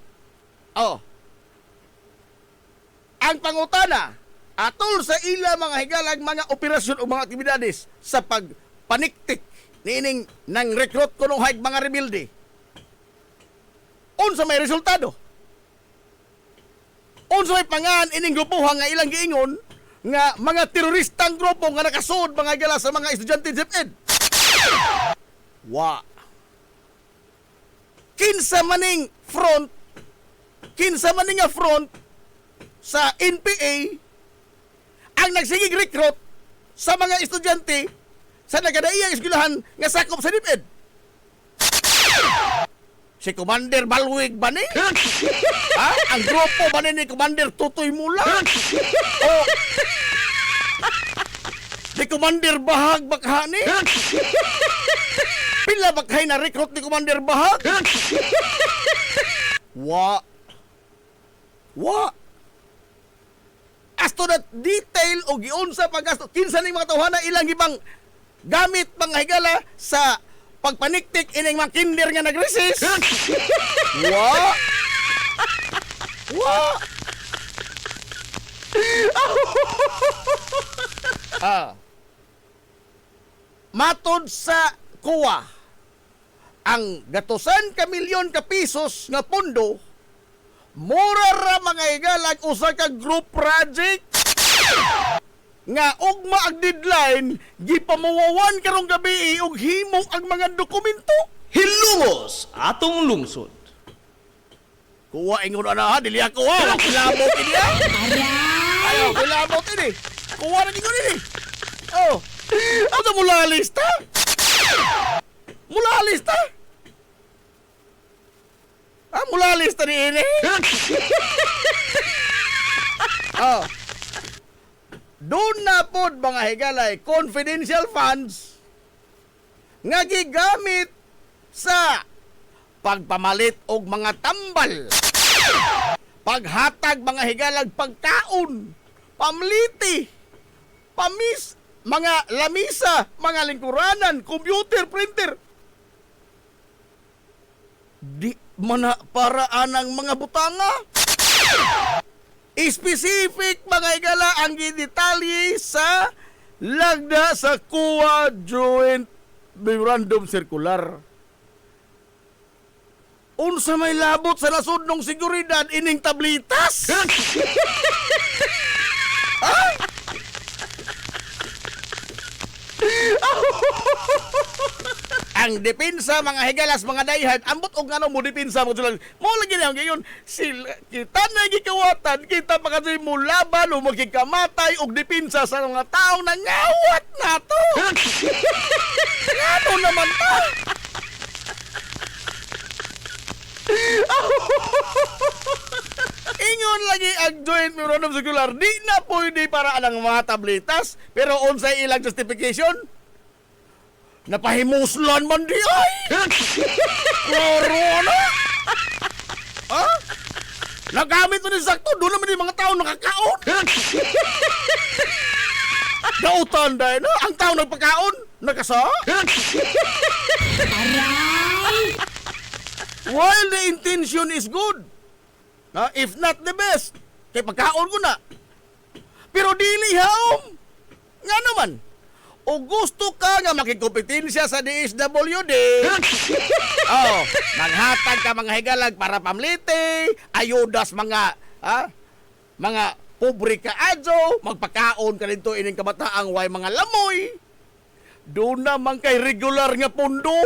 Speaker 3: Ang pangutana atol sa ila mga higalag mga operasyon o mga aktibidades sa pagpaniktik niining nang recruit kuno hig mga rebelde. Unsa may resultado? Unsa may pangan ining grupuhan nga ilang giingon nga mga teroristang grupo nga nakasud mga gala sa mga estudyante sa DepEd? Kinsa maning front sa NPA ang nagsigig recruit sa mga estudyante sa nagadaiyang eskwelahan nga sakop sa DepEd. Si Commander Balwig ba ni? Ang grupo ba ni Commander Tutoy Mula? O ni Commander Bahag Bakhani? Pila bakhay na recruit ni Commander Bahag? As to that detail o giunsa paggasto kinsa ning mga tawhana ilang gibang gamit mga higala sa pagpaniktik ining mga kinder nga nag-resist. Matod sa kuwa ang gatusan ka milyon ka pisos nga pondo mura ra mga higalag usa ka group project nga ugma ang deadline gipamuwawan karong gabi og himo ang mga dokumento.
Speaker 1: Hilumos atong lungsod.
Speaker 3: Kuwa ingon ana dili ako kilabot ini ayaw kilabot ini kuwa ra ingon ini ano mula lista ta ni ini. Oh. Doon na pod mga higalay confidential funds nga gigamit sa pagpamalit og mga tambal, paghatag mga higalag pagkaon, pamliti, pamis, mga lamisa, mga lingkuranan, computer, printer. Di mana para anang mga butanga. Specific mga higala ang gidetalye sa lagda sa COA Joint Memorandum Circular. Unsa may labot sa nasudnong seguridad ining tablitas? Ang depensa mga higalas mga dayhan ambot og ngano mo depensa mo sulang mo lagi na ngayon sila kita na gikawatan kita pa kasi mo laban o magkikamatay og depensa sa mga tao na ngawat nato. Ano naman ta? Ingon lagi ang Joint Memorandum Circular di na pwede para anang mga tabletas pero unsay ilang justification napahimuslan man di ay. Klaro na. Ha? Nagamit mo ni sakto doon naman yung mga tao nakakaon. Nautan dahil na ang tao nagpakaon nakasa. While the intention is good, if not the best, kay pagkaon ko na. Pero dili haom. Nga naman, o gusto ka nga makikompetensya sa DSWD, maghatag ka mga higalag para pamliti, ayudas mga, mga pobre ka adyo, magpakaon ka dito ining kabataang way mga lamoy, doon naman kay regular nga pondo.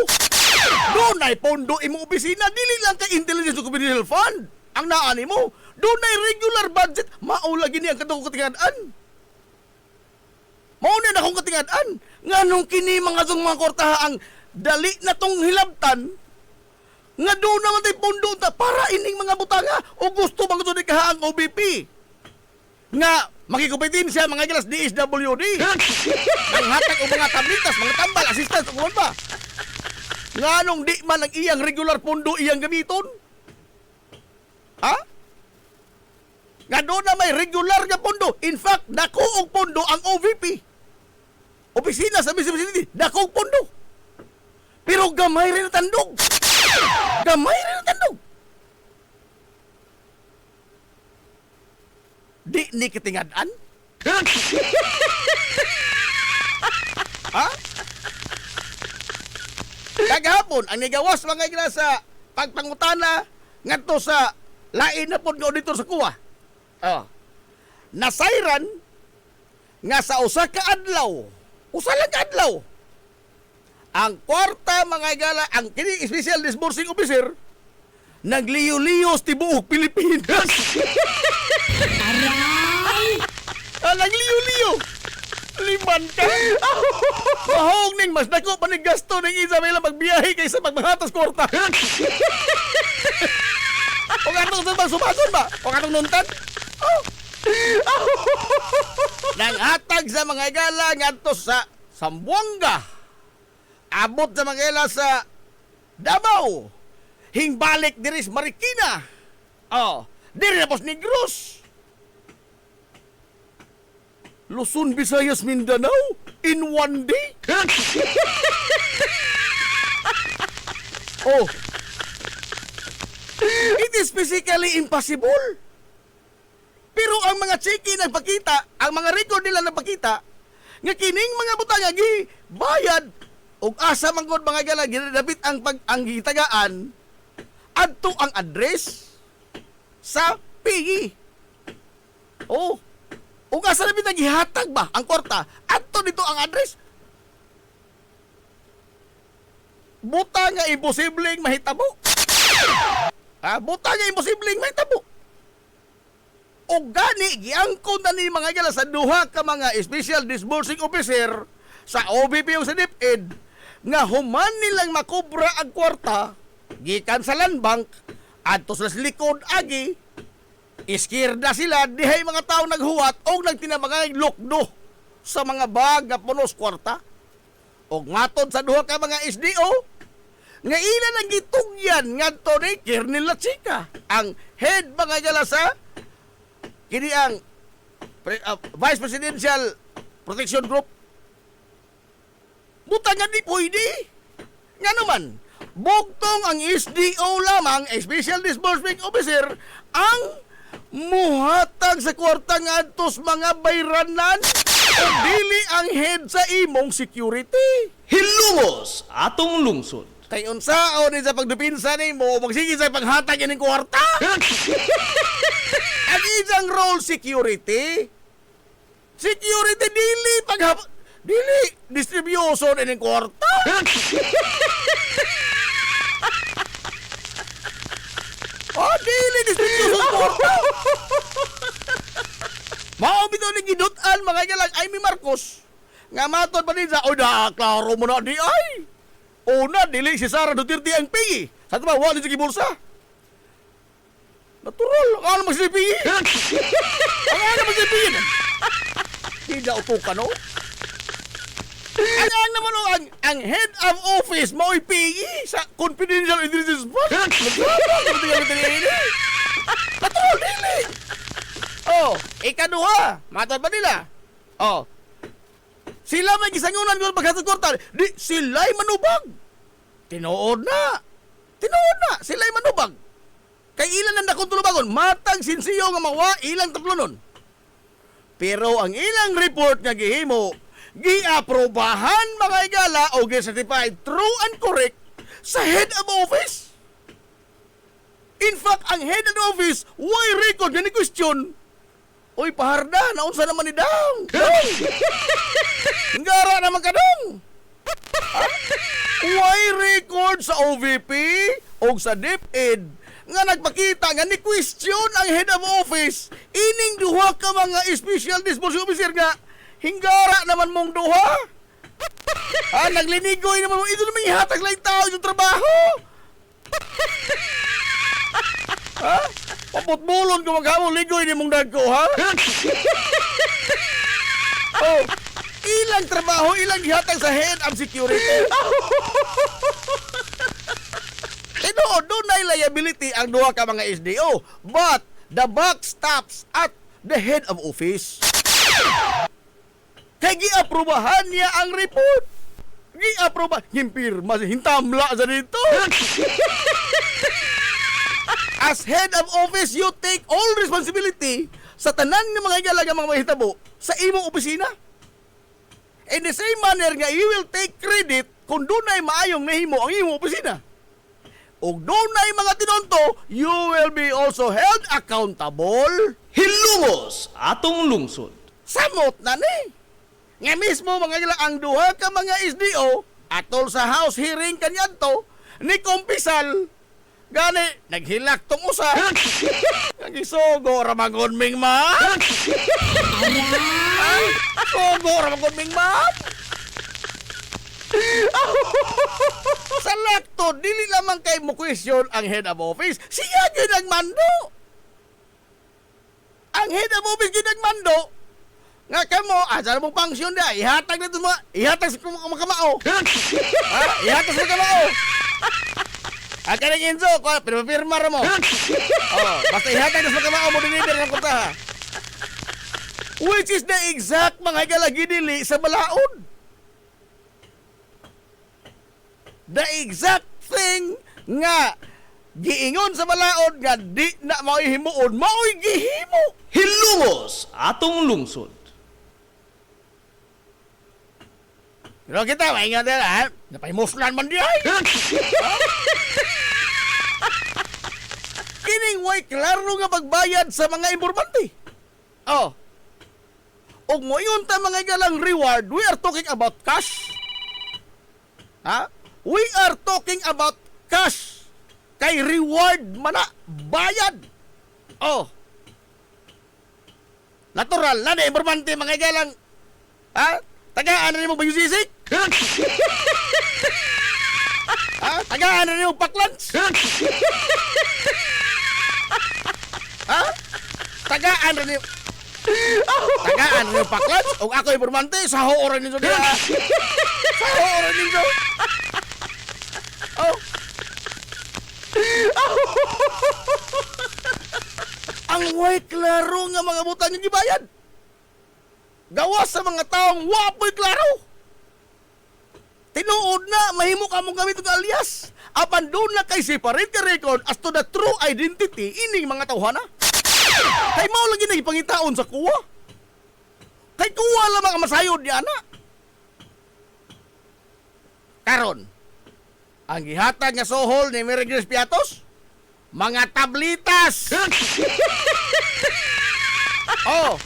Speaker 3: Doon ay pondo imong opisina, dili lang kay Intelligence and Confidential Fund. Ang naani mo, doon ay regular budget, maulagi niya ang katong katingadaan. Mauna na akong katingadaan. Nga nung kini mga itong mga kortaha ang dali na tong hilabtan, nga doon naman tayo pondo ta para ining mga butanga o gusto bang ito ni kahaang OBP. Nga makikompetensya mga gilas DSWD. Ang hatag o mga tablitas, mga tambal, assistance, o kuman ba? Nga nung di man ang iyang regular pondo iyang gamiton? Ha? Nga doon na may regular nga pondo. In fact, dako og pondo ang OVP. Opisina sa Vicinity, dako og pondo. Pero gamay rin ang tandog. Gamay rin ang tandog. Di ni katingadaan? Ha? Kagahapon, ang nigawas mga igla sa pagpangutana ngadto sa lain na pod nga auditor sa kuwa. Nasayran nga sa usa ka adlaw, usa lang ka adlaw, ang kwarta mga igala, ang kini special disbursing officer nagliyo-liyo sa tibuok Pilipinas. Aray! Nagliyo-liyo. Liman ka. Mahong ning mas dako pa ning gasto ning Isabela magbiyahe kaysa magmahatas kwarta. O katong sa sumason ba? O katong nuntan? Nang hatag sa mga igala ngadto sa Sambuanga. Abot sa mga igala sa Davao. Hingbalik diri sa Marikina. Diri na pos Negros. Luzon, Visayas, Mindanao in one day. It is physically impossible. Pero ang mga check-in nagpakita, ang mga record nila nagpakita, nga kining mga butang gi bayad og asa man gud mga gala ginadapit ang gitagaan adto ang address sa PI. Ug asa na bitang gihatag ba ang kwarta adto dito ang address. Buta nga imposibleng mahitabo. Buta nga imposibleng mahitabo. O gani, giangkon na ni mga gala sa duha ka mga special disbursing officer sa OBP o sa DepEd nga human nilang makubra ang kwarta gikan sa land bank Adto sa likod agi, iskirda sila dihay mga tao naghuwat o nagtinabangay lokdo sa mga bag nga punos kwarta. O matod sa duha ka mga SDO, nga ilan ang gitugyan ngadto ni Kernel Lachica, ang head mga gala sa kini ang Vice Presidential Protection Group. Butangan di pwede. Nga naman, bugtong ang SDO lamang, Special Disbursement Officer, ang muhatag sa kwarta ngadtos mga bayranan o dili ang head sa imong security.
Speaker 1: Hilungos atong lungsod.
Speaker 3: Kay unsaon ni sa pagdepinsa nimo magsige sa paghatag ining kwarta? Ang isang role security. Security dili distribution ining kwarta. Dili distribution kwarta. Mao bitaw ni gidutan mga galang Amy Marcos. Nga matod pa din sa klaro mo na di ay. Una, dili si Sara Duterte ang pingi. Sa ito ba, wala sa bulsa. Natural, ang ano magsipingi? Ang ano magsipingi? Hindi utukan, no? Ang naman, ang head of office mo ipingi sa confidential intelligence fund. Natural, dili. Ikaduha, matod ba nila? Sila may gisangunan ko paghatag kwarta. Di sila'y manubag. Tinuod na. Sila'y manubag. Kay ilan ang nakutulubagon, matang sinsiyo nga mawa ilang tatlo nun. Pero ang ilang report nga gihimo, giaprobahan mga igala o gi-certified true and correct sa head of office. In fact, ang head of office, why record nga ni question? Uy, paharda, naunsa naman ni Dang. Ngara naman ka dong. Why record sa OVP o sa DepEd nga nagpakita nga ni question ang head of office ining duha ka mga special disposal officer nga hinggara naman mong duha. Naglinigoy naman mo. Ito naman ihatag lang tao yung trabaho. Paputbulon ko maghamong ligoy ni mong dagko, ha? Ilang trabaho, ilang gihatag sa head of security. Doon na liability ang duha ka mga SDO. But, the buck stops at the head of office. Kaya giaprobahan niya ang report. Giaprobahan. Himpirma, hintamla sa dito. As head of office, you take all responsibility sa tanan ng mga igalaga mga mahitabo sa imong opisina. In the same manner nga, you will take credit kung doon ay maayong nahimo ang imong opisina. O doon ay mga tinonto, you will be also held accountable.
Speaker 1: Hilungos atong lungsod.
Speaker 3: Samot na ni. Nga mismo mga igala ang duha ka mga SDO atol sa house hearing kanyanto ni Kumpisal. Gani, naghilak tong usa. Nagisugo ramagon ming ma'am. Sugo ramagon ming ma'am. Sa lakto, dili lamang kay mo question ang head of office. Siya yun ang mando. Ang head of office yun ang mando. Nga kamo, asa na mong pangsyon na. Ihatag na ito mga, ihatag sa mga kamao. Ihatag sa mga kamao. Aka ng Enzo, pirma mo. Basta ihatag na sa kamao mo deliver ng kunta, ha? Which is the exact mga galagi dili sa balaod. The exact thing nga giingon sa balaod nga di na mao'y himuon, mao'y gihimo.
Speaker 1: Hilungos atong lungsod.
Speaker 3: Pero kita, maingat nila, ha? Napahimuslan man di ay. Kining way klaro nga magbayad sa mga impormante. Og mo yun ta mga galang reward, we are talking about cash. Ha? We are talking about cash. Kay reward mana bayad. Natural na na impormante mga galang. Ha? Tagaan na mo ba yung sisik? Tagaan na mo paklans? Ha? Tagaan rin yung... Tagaan rin yung paklat. O ako informante, saho oran ninyo diya. Saho oran ninyo. Oh. Ang way klaro nga mga butang yung gibayad. Gawas sa mga taong wapoy klaro. Tinuod na, mahimo ka mong gamit ng alias. Apan doon na kay separate ka record as to the true identity ining mga tawhana. Kay mao lagi na ipangitaon sa kuwa. Kay kuwa lamang ang masayod niya na. Karon, ang gihatag nga sohol ni Mary Grace Piatos, mga tablitas. Oh,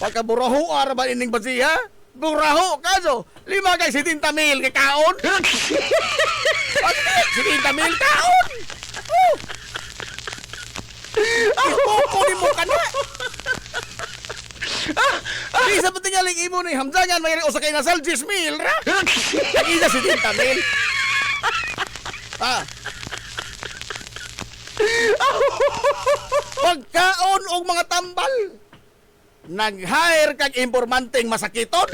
Speaker 3: pagkaburaho araban ining basiha, buraho kaso 5 kay 70,000 kay kaon. 70,000 kaon. Oh. Ipoko ni mo ka na. Di sa patingaling imo ni hamdangan mayroon sa kay nasal 10,000 ra. Nag-isa 70,000. Pagkaon og mga tambal. Nag-hire kag impormanteng masakiton.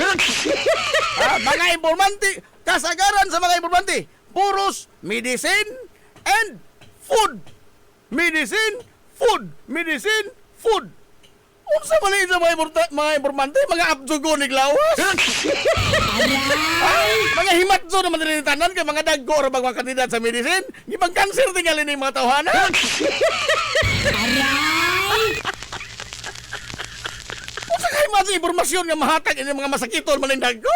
Speaker 3: Mga informante, kasagaran sa mga informante, puros medicine and food. Medicine, food. Medicine, food. Unsa man sa mga informante, mga abdugo ni lawas. Mga himatso naman rin tanan kay mga daggo ra mga kandidat sa medicine, gibang cancer tingali ni mga tawhana. Unsa kay mas impormasyon nga mahatag ini mga masakiton man ning daggo?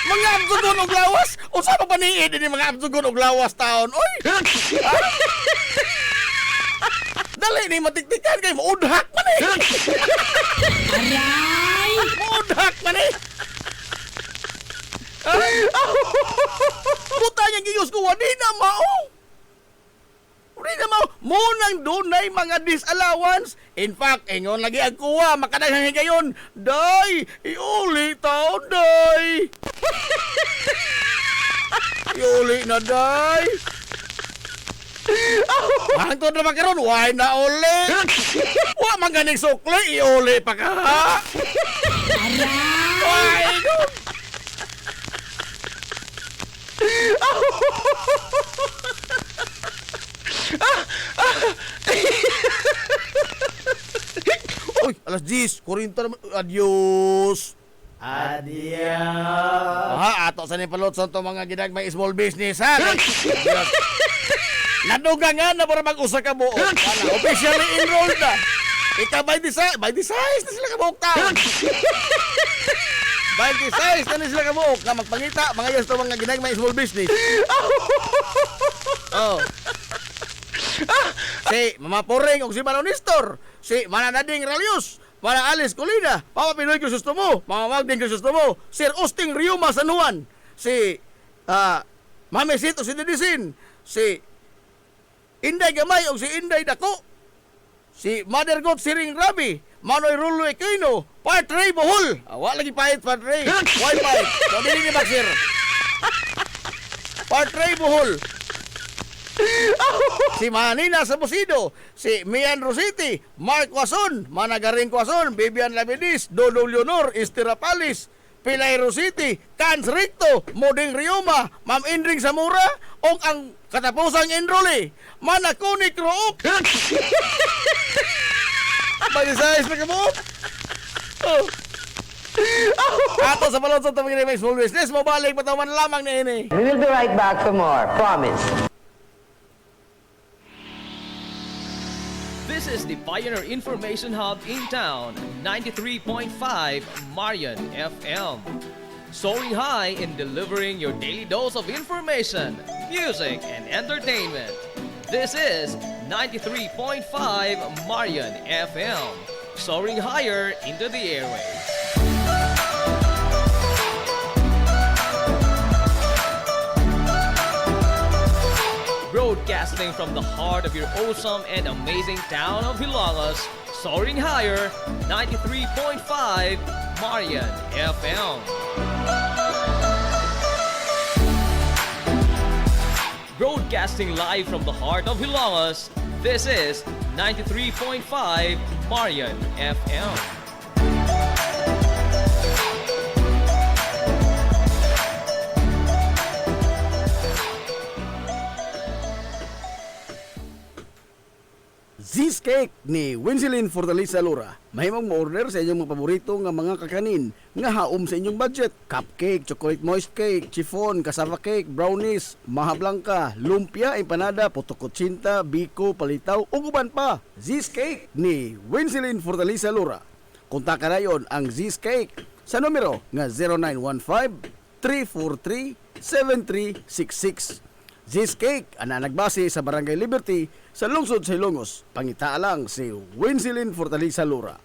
Speaker 3: Mga abdugo og lawas, unsa pa paniid ini mga abdugo og lawas taon? Oy. Dali ni matiktikan kay maudhak man eh. Aray! Maudhak man eh. Puta niyang giyos ko, wadi na mao. Wadi na mao. Munang dunay mga disallowance. In fact, ingon lagi ang kuha, makadaghang higayon. Day, iuli taon, day. Iuli na, day. Hangtod na makaroon, why na uli? Wa man ganing sukli, iuli pa ka. Why no? Uy, alas 10, 40 naman. Adios. Ato sa nipalot sa ito mga ginagmay small business, ha? Nadugangan na para mag-usa ka buok. Officially enrolled na. Ika by the size na sila kabuok taon. By the size na sila kabuok na magpangita, mga yos to mga ginagmay small business. Oh. Si Mama Poring o si Manong Nestor, si Mananading Ralius, Mana Alice Colina, Papa Pinoy Crisostomo, Mama Magding Crisostomo, Sir Austin Riuma San Juan, si Mami Sito si Didisin, si Inday Gamay o si Inday Dako, si Mother God Siring Rabi, Manoy Rulo Equino, Part Ray Bohol. Wala lagi pahit Part Ray. Why pahit? Pabili ni Baxir. Part Ray Bohol. Si Manina Sabusido, si Mian Rositi, Mark Wason, Managaring Wason, Bibian Labidis, Dodo Leonor, Istirapalis, Pilay Rositi, Cans Ricto, Moding Rioma, Ma'am Indring Zamora, o ang katapusang enrollee, Manakuni Kroop. Pag-isayos na kabuok. Ato sa balon sa tumingin may small business, mabalik patawan lamang na ini.
Speaker 7: We will be right back for more. Promise.
Speaker 1: This is the Pioneer Information Hub in town, 93.5 Marian FM. Soaring high in delivering your daily dose of information, music, and entertainment. This is 93.5 Marian FM. Soaring higher into the airwaves. Broadcasting from the heart of your awesome and amazing town of Hilangas, soaring higher, 93.5 Marian FM. Broadcasting live from the heart of Hilangas, this is 93.5 Marian FM.
Speaker 3: Z's Cake ni Winsilin Fortaleza Lura. Mahimong mo-order sa inyong mga paborito nga mga kakanin nga haom sa inyong budget. Cupcake, chocolate moist cake, chiffon, cassava cake, brownies, maha blanca, lumpia, empanada, potokotsinta, biko, palitaw, ug uban pa. Z's Cake ni Winsilin Fortaleza Lura. Kontakan na yon ang Z's Cake sa numero nga 0915-343-7366. Z's Cake ana nagbase sa Barangay Liberty sa lungsod sa Ilongos. Pangita lang si Winsilin Fortaleza Lura.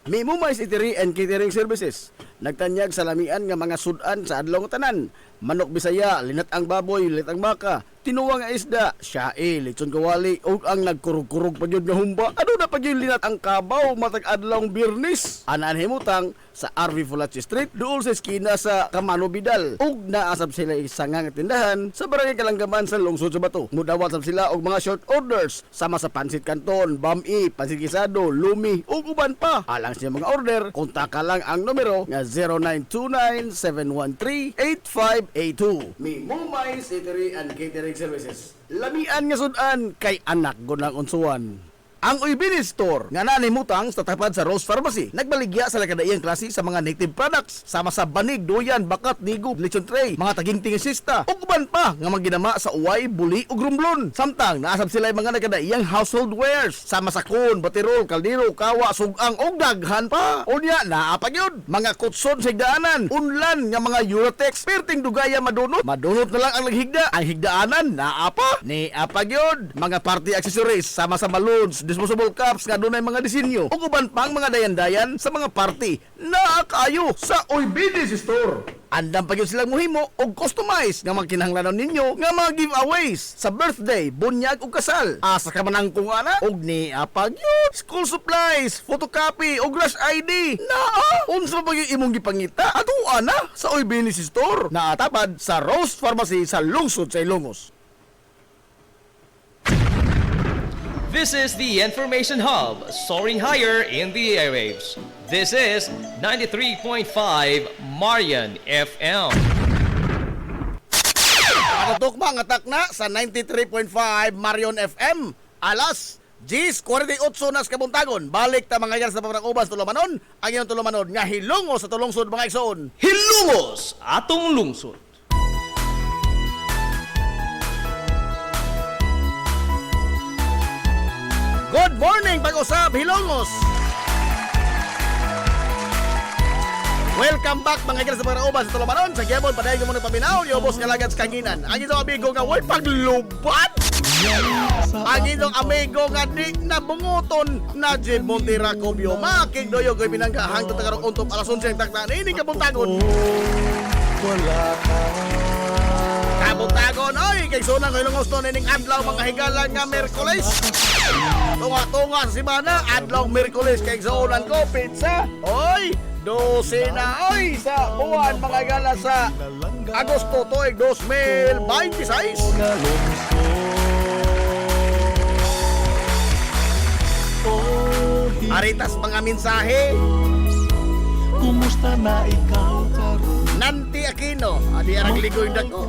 Speaker 3: May Mumais Eatery and Catering Services. Nagtanyag sa lamian nga mga sudan sa adlaw nga tanan. Manok Bisaya, linat ang baboy, linat ang baka, tinuwa nga isda, siyae, lechon kawali, o ang nagkurug-kurug pa yun nga humba. Ano na pa yun linat ang kabaw, matag adlawng Birnis? Anaan himutang sa RV Fulachi Street, doon sa eskina sa Camano Vidal. Ug naasab sila isangang tindahan sa Barangay Kalanggaman sa lungsod sa Bato. Mudawat sab sila og mga short orders sama sa pansit canton, bami, pansit gisado, lumi, ug uban pa. Alang siya mga order, kontak lang ang numero nga 0929-713-8582. Mi Mumais Eatery and Catering Services. Lamian nga sudan kay anak gunang unsuan. Ang Uybini Store nga nanimutang sa tapat sa Rose Pharmacy nagbaligya sa lakadaiyang klase sa mga native products sama sa banig, duyan, bakat, nigo, lechon tray, mga taginting sista ug uban pa nga maginama sa uway, buli ug rumblon. Samtang naasab sila mga nakadaiyang household wares sama sa kun, batirol, kaldero, kawa, sugang ug daghan pa. Unya naa pa gyud mga kutson sa higdaanan, unlan nga mga Eurotex perting dugaya madunot na lang ang naghigda. Ang higdaanan naa pa ni apa gyud mga party accessories sama sa balloons, disposable cups nga dunay mga disenyo ug uban pang mga dayan-dayan sa mga party na kayo sa Uybini Store. Andam pa gyud silang mohimo og customize nga magkinahanglanon ninyo nga mga giveaways sa birthday, bunyag ug kasal. Asa ka man ang kung ana og ni apa gyud school supplies, photocopy ug rush ID. Naa unsa pa gyud imong gipangita ato ana sa Uybini Store. Naatapad sa Rose Pharmacy sa lungsod sa Ilongos.
Speaker 1: This is the Information Hub, soaring higher in the airwaves. This is 93.5 Marian FM.
Speaker 3: Katutukma nga takna sa 93.5 Marion FM. Alas 10:48 nas kabuntagon. Balik ta mga yan sa pagkakubas tulumanon. Ang iyong tulumanon nga hilungos sa tulungsod mga igsoon.
Speaker 1: Hilungos atong lungsod.
Speaker 3: Good morning, pag-usab, Hilongos! Welcome back mga kailan sa pagkakauban sa Tulumanon. Sa Giamon, padayon ko muna paminaw, yobos kalagad sa kanginan. Ang itong amigo nga, way paglubat! Ang itong amigo nga, di nabunguton na Jim Montira Cubio. Making doyo ko'y pinanggahang tatarong untop alas 11 takna. Ini kabuntagon. Kabuntagon, oy! Kay sunang ko ilungos to nining adlaw mga higalan nga Merkulis. Tunga-tunga sa simana, adlaw Merkulis kay sunan ko, pizza. Oy! 12 na, oy! Sa buwan mga higala sa Agosto tuig 2026. Aritas mga mensahe.
Speaker 5: Kumusta na ikaw karon?
Speaker 3: Nanti Aquino, adi arang ligoy na ko.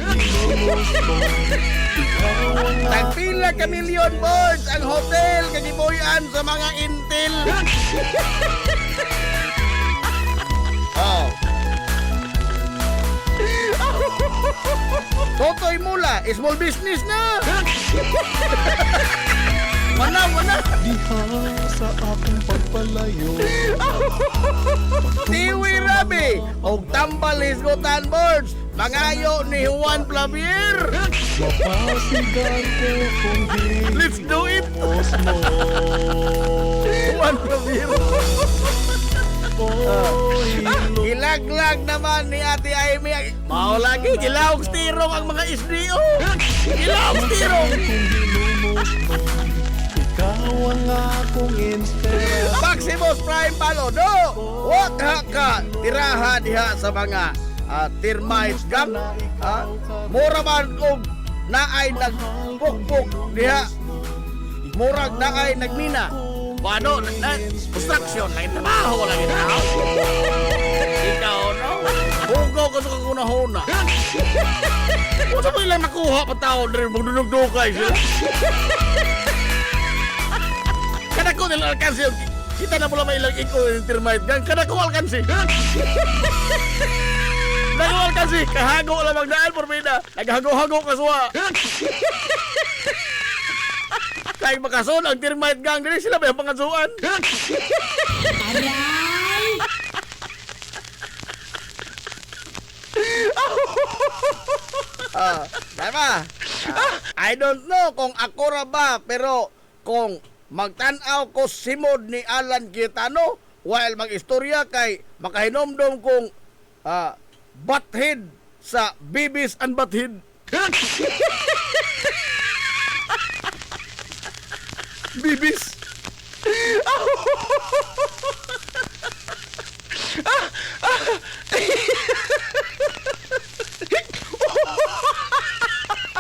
Speaker 3: Tagpila ka million boards ang hotel kagiboyan sa mga intel. Oh. Totoy Mula, small business na. Mana.
Speaker 5: Diha sa akong pagpalayo.
Speaker 3: Tiwi Rabi, og tambal hisgotan boards. Mangayo ni Juan Plavier.
Speaker 5: Mapasigan ko kung di
Speaker 3: Let's do it.
Speaker 5: osmo.
Speaker 3: Juan Plavier. Ilaglag naman ni Ate Amy. Mao lagi, gilawag stirong ang mga SDO. Gilawag stirong.
Speaker 5: Ikaw ang akong inspire.
Speaker 3: Maximus Prime Palodo. Wag ka tiraha diha sa mga termites gam. Mura man og na ay nagpukpok diha. Murag na ay nagmina. Ano, construction, lang trabaho lang ito. Ikaw, no? Hugaw ka sa kakunahuna. Kung sa lang nakuha pa tao rin, magdunog-dukay siya. Kada ko nila alkansi, kita na mula may ilang iko yung termite gang, kada ko alkansi. Nako alkansi, kahago lang magdaan, Pormina. Naghago-hago kaswa. Kaya makason, ang termite gang din sila may pangasuan.
Speaker 8: Aray!
Speaker 3: Diba? I don't know kung ako ra ba, pero kung magtanaw ko simod ni Alan Cayetano, while mag-istorya kay makahinomdom kong butthead sa Bibis and Butthead. Bibis.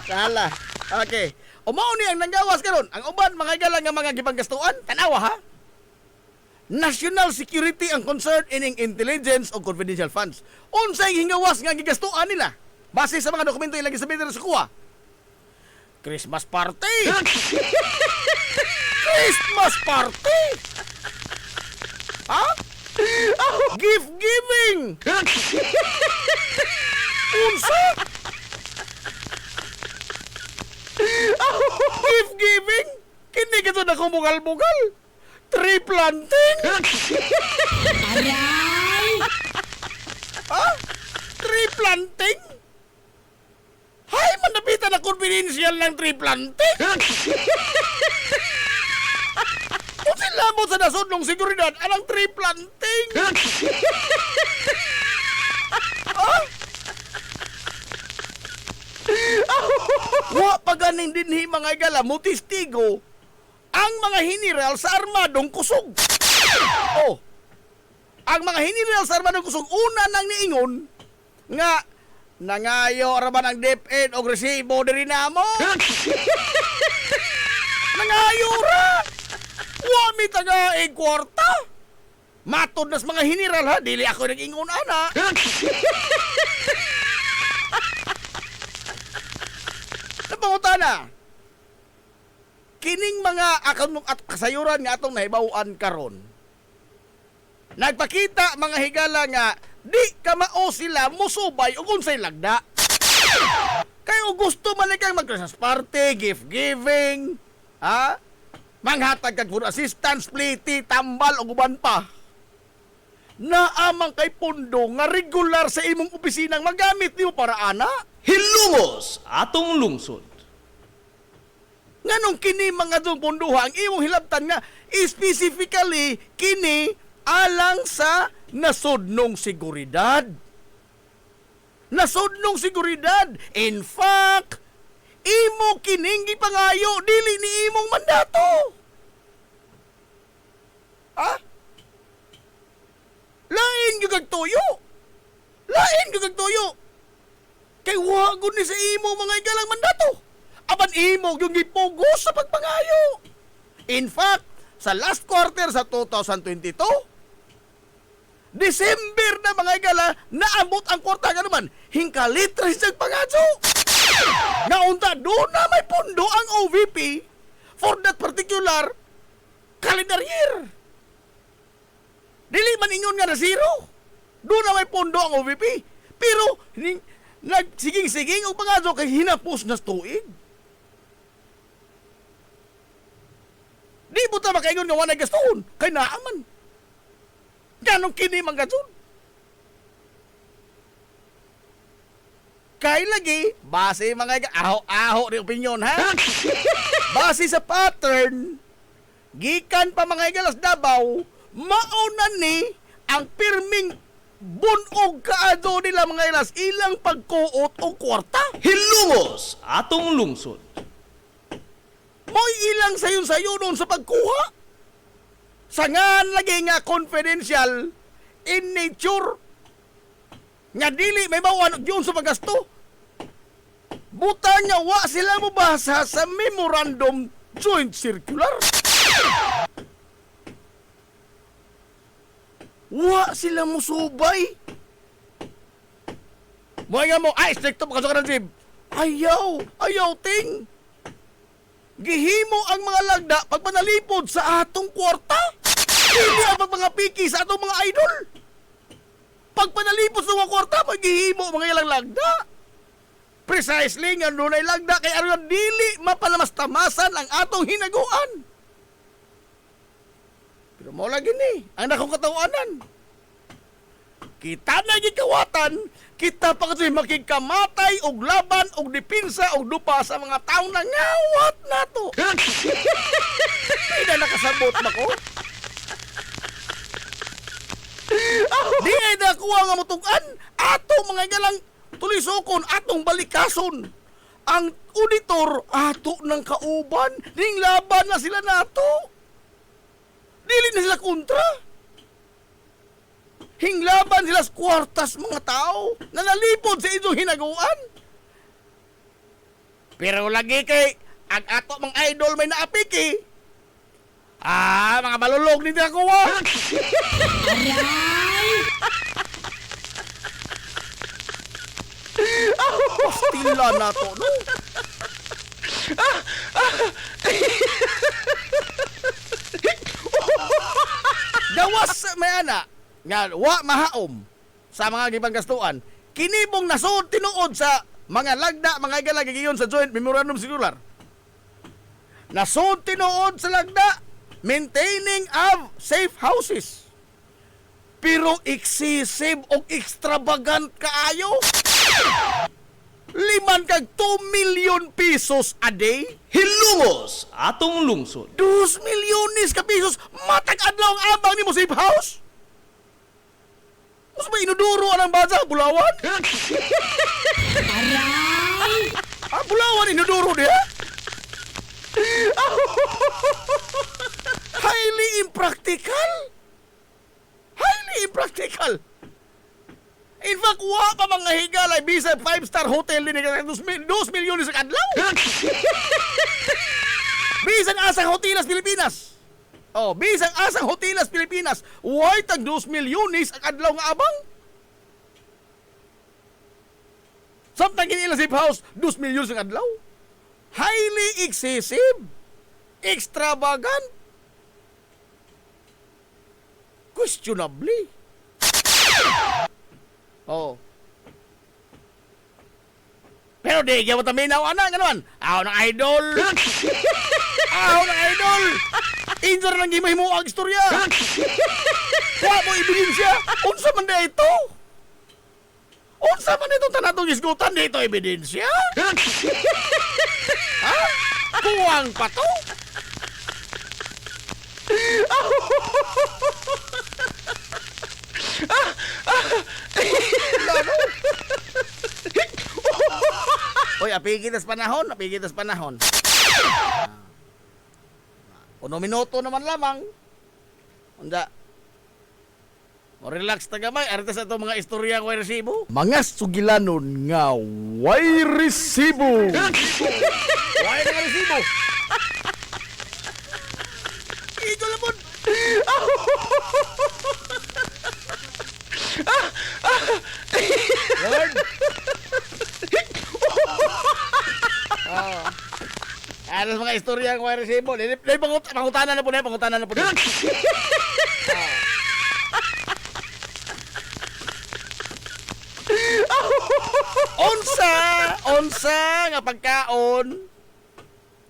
Speaker 3: Sala. Okay. Umao ni ang nanggawas karon. Ang uban mga galang nga mga gipanggastuan, tanawa ha. National security ang concern ining intelligence o confidential funds. Unsay hingawas nga gigastuan nila? Base sa mga dokumento ilang gisabitan sa kuha. Christmas party. Christmas party. Ha? Gift giving. Unsa? Gift giving? Kini ka na kumugal-mugal. Tree planting?
Speaker 8: Aray!
Speaker 3: Ha? Tree planting? Hay, manabitan na confidential ng tree planting? Kung sila mo sa nasudnong seguridad, anong tree planting? Ha? Wa paganing dinhi mga igala mo testigo ang mga hiniral sa armadong kusog. Oh. Ang mga hiniral sa armadong kusog una nang niingon nga nangayo ra ba ng DepEd og resibo diri namo? Nangayo ra. Wa mi taga kwarta. Matod nas mga hiniral ha, dili ako nag-ingon ana. Napangutana, kining mga akong at kasayuran nga atong nahibawan karon. Nagpakita mga higala nga di ka mao sila musubay ug unsay lagda. Kay gusto man kang mag-Christmas party, gift giving, ha? Manghatag kag food assistance, pliti, tambal ug uban pa. Naamang kay pundo nga regular sa imong opisinang magamit nimo para ana.
Speaker 1: Hilumos atong lungsod.
Speaker 3: Nganong kini mga dong punduha ang imong hilabtan nga specifically kini alang sa nasudnong seguridad. Nasudnong seguridad. In fact, imo kining gipangayo dili ni imong mandato. Ha? Lain gyud kag tuyo. Lain gyud kag tuyo. Kay wagod ni sa imo mga igalang mandato. Aban imo yung gipugos sa pagpangayo. In fact, sa last quarter sa 2022, December na mga igala, naabot ang kwarta nga naman, hingkalit rin sa pangadyo. Naunta, doon na may pundo ang OVP for that particular calendar year. Dili man ingon nga na zero. Doon na may pundo ang OVP. Pero, nagsiging-siging ang pangadyo kay hinapos na tuig. Di mo ta makaingon nga wanay gastoon. Kay naaman. Ganong kini mga gastoon. Kay lagi, base mga aho-aho ni opinyon ha. Base sa pattern, gikan pa mga igalas Davao, mauna ni ang pirming bunog kaado nila mga ilas ilang pagkuot o kwarta.
Speaker 1: Hilumos atong lungsod.
Speaker 3: Mo'y ilang sayon-sayonon sa pagkuha. Sangan lagi nga confidential in nature. Nga dili may bawan yun sa paggasto. Buta nga wa sila mabasa sa Memorandum Joint Circular. Wa sila musubay. Mga nga mo, stricto pagkasok ka ng jeep. Ayaw, ting. Gihimo ang mga lagda pagpanalipod sa atong kwarta. Hindi ang mga piki sa atong mga idol. Pagpanalipod sa mga kwarta, paghihimo mga ilang lagda. Precisely nga doon ay lagda kay aron dili mapalamas-tamasan ang atong hinaguan. Pero mo lagi ni, ang akong katawanan. Kita na gikawatan, kita pa kasi makikamatay og laban og depensa og dupa sa mga taong nangawat nato. Hindi na nakasabot ba ko? Di ay nakuha nga mutugan ato mga galang tulisokon atong balikason. Ang auditor ato ng kauban ning laban na sila nato. Dili na sila kontra. Hinglaban sila sa kwartas mga tao na nalipod sa inyong hinaguan. Pero lagi kay ang ato mga idol may naapiki. Mga malulog nito ako Pastila na to, no? Dawas may ana nga wa mahaom sa mga gipanggastuan kinibong nasud tinuod sa mga lagda mga galagagiyon sa Joint Memorandum Circular. Nasud tinuod sa lagda maintaining of safe houses. Pero excessive o extravagant kaayo. 5 kag 2 million pesos a day.
Speaker 1: Hilumos atong lungsod.
Speaker 3: 2 milyones ka pesos matag adlaw ang abang nimo safe house. Mas ba inuduro ang baza Bulawan? Bulawan inuduro dia? Highly impractical. In fact, wa pa mga higalay bisag 5-star hotel din nga 2 milyones sa adlaw. Bisag asang hotelas Pilipinas. Bisang asang hotelas Pilipinas, way tag 2 milyones ang adlaw nga abang. Samtang kinila safe house, 2 milyones ang adlaw. Highly excessive, extravagant, questionably. Pero di, kaya mo taminaw, gano'n. Aw ng idol. Injor lang gimay mo ang istorya. Wa mo ebidensya. Unsa man na ito? Unsa man ito tanatong isgutan dito ebidensya? Kuwang pa to? Oy, apigitas panahon. 1 minuto naman lamang. Unda. O relax ta gamay, artes ato mga istorya way resibo. Mga sugilanon nga way resibo. Way nga resibo. Ito labon. Lord. Ano mga istorya ng way resibo? Pangutanan na po. Onsa nga pagkaon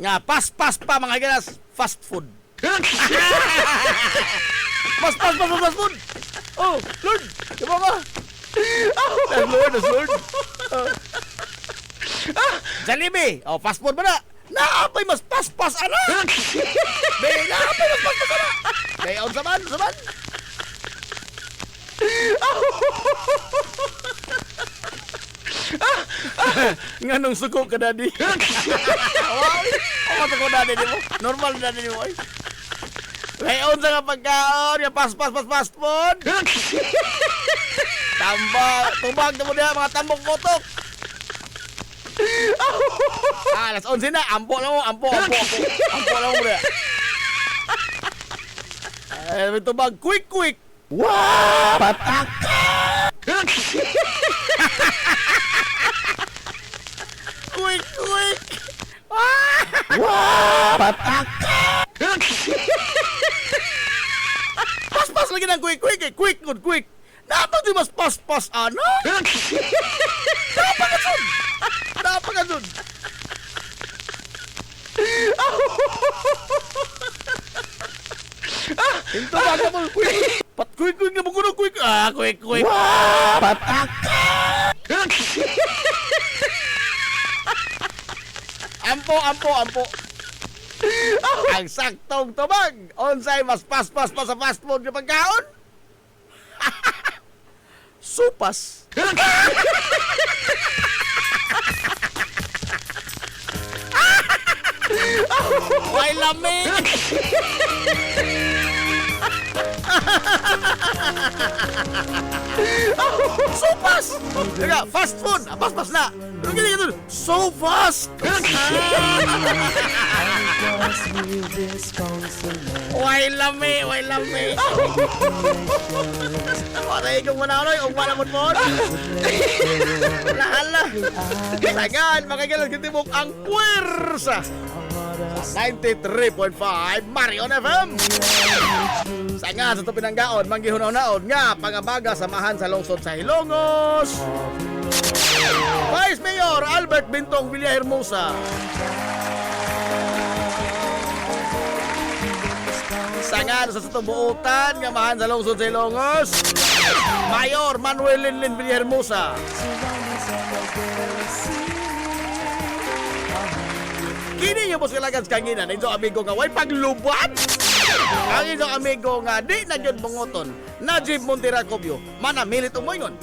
Speaker 3: nga pas pa mga ganas fast food. Fast food. Oh, Lord, diba ba? Lord. Jollibee, fast food ba na? Naapay mas paspas ana. Naapay mas paspas ana. Dayon saman. Nganong suko ka daddy? Wow. Suko daddy mo. Normal daddy mo. Dayon sa nga pagkaon, nga fast food. Tubag na mo diha mga tambok kotok. Alas 11 na, ampo lang mo, ampo lang mo rin. Ito bag, quick.
Speaker 2: Wow! Patak!
Speaker 3: Quick.
Speaker 2: Wow! Patak!
Speaker 3: Pas lagi ng quick. Dapat di mas pas, ano? Dapat ka dun. Ito ba ka mo, quick na mo kuno, quick. Quick.
Speaker 2: Wow! Patak!
Speaker 3: Ampo. Ang saktong tubag. Onsay mas pas sa fast food na pagkaon. Supas. May lamig. Supas. Teka, fast food. Pas na. Ano gini? So fast. Way lami. Patay kong manaloy, o malamon mo. Lahala. Sagan, makikilang kitibok ang puwersa. 93.5 Marion FM. Sagan sa ito pinanggaon, manggihunaw-naon nga, pangabaga samahan sa lungsod sa Hilongos. Vice Mayor Albert Bintong Villahermosa. Sangan sa tubuutan nga mahan sa lungsod sa Ilongos, Mayor Manuel Linlin Villahermosa. Kini niyo po silagan sa kanginan, inyong amigo nga way paglubat. Ang inyong amigo nga di na yun bungoton, Najib Monteracopio, manamilit umoyngon.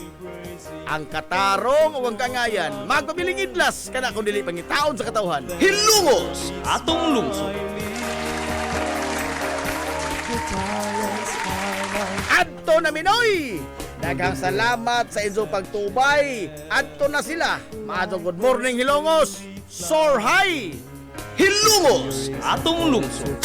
Speaker 3: Ang katarong o ang kangayan, magpabiling idlas kana kung dili pangitaon sa katawhan.
Speaker 1: Hilungos atong lungsod.
Speaker 3: Adto na Minoy! Daghang salamat sa inyong pagtubay. Adto na sila. Maadong good morning Hilongos. Soar high!
Speaker 1: Hilungos atong lungsod.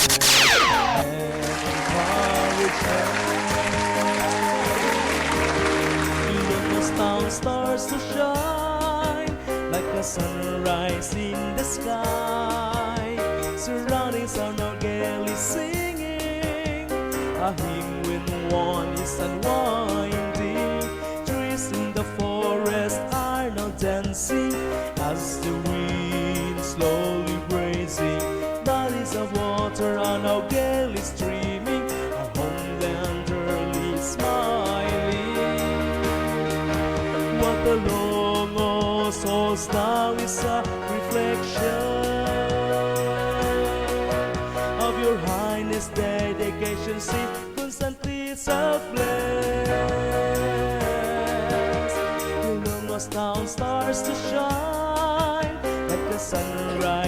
Speaker 8: Town stars to shine like a sunrise in the sky. Surroundings are now gaily singing a hymn when one is unwinding. Trees in the forest are now dancing as the wind slowly grazing. Bodies of water are now gaily streaming, our homeland early smiling. What the Longos holds now is a reflection of your highness dedication, see constantly selfless. The Longos town stars to shine like the sunrise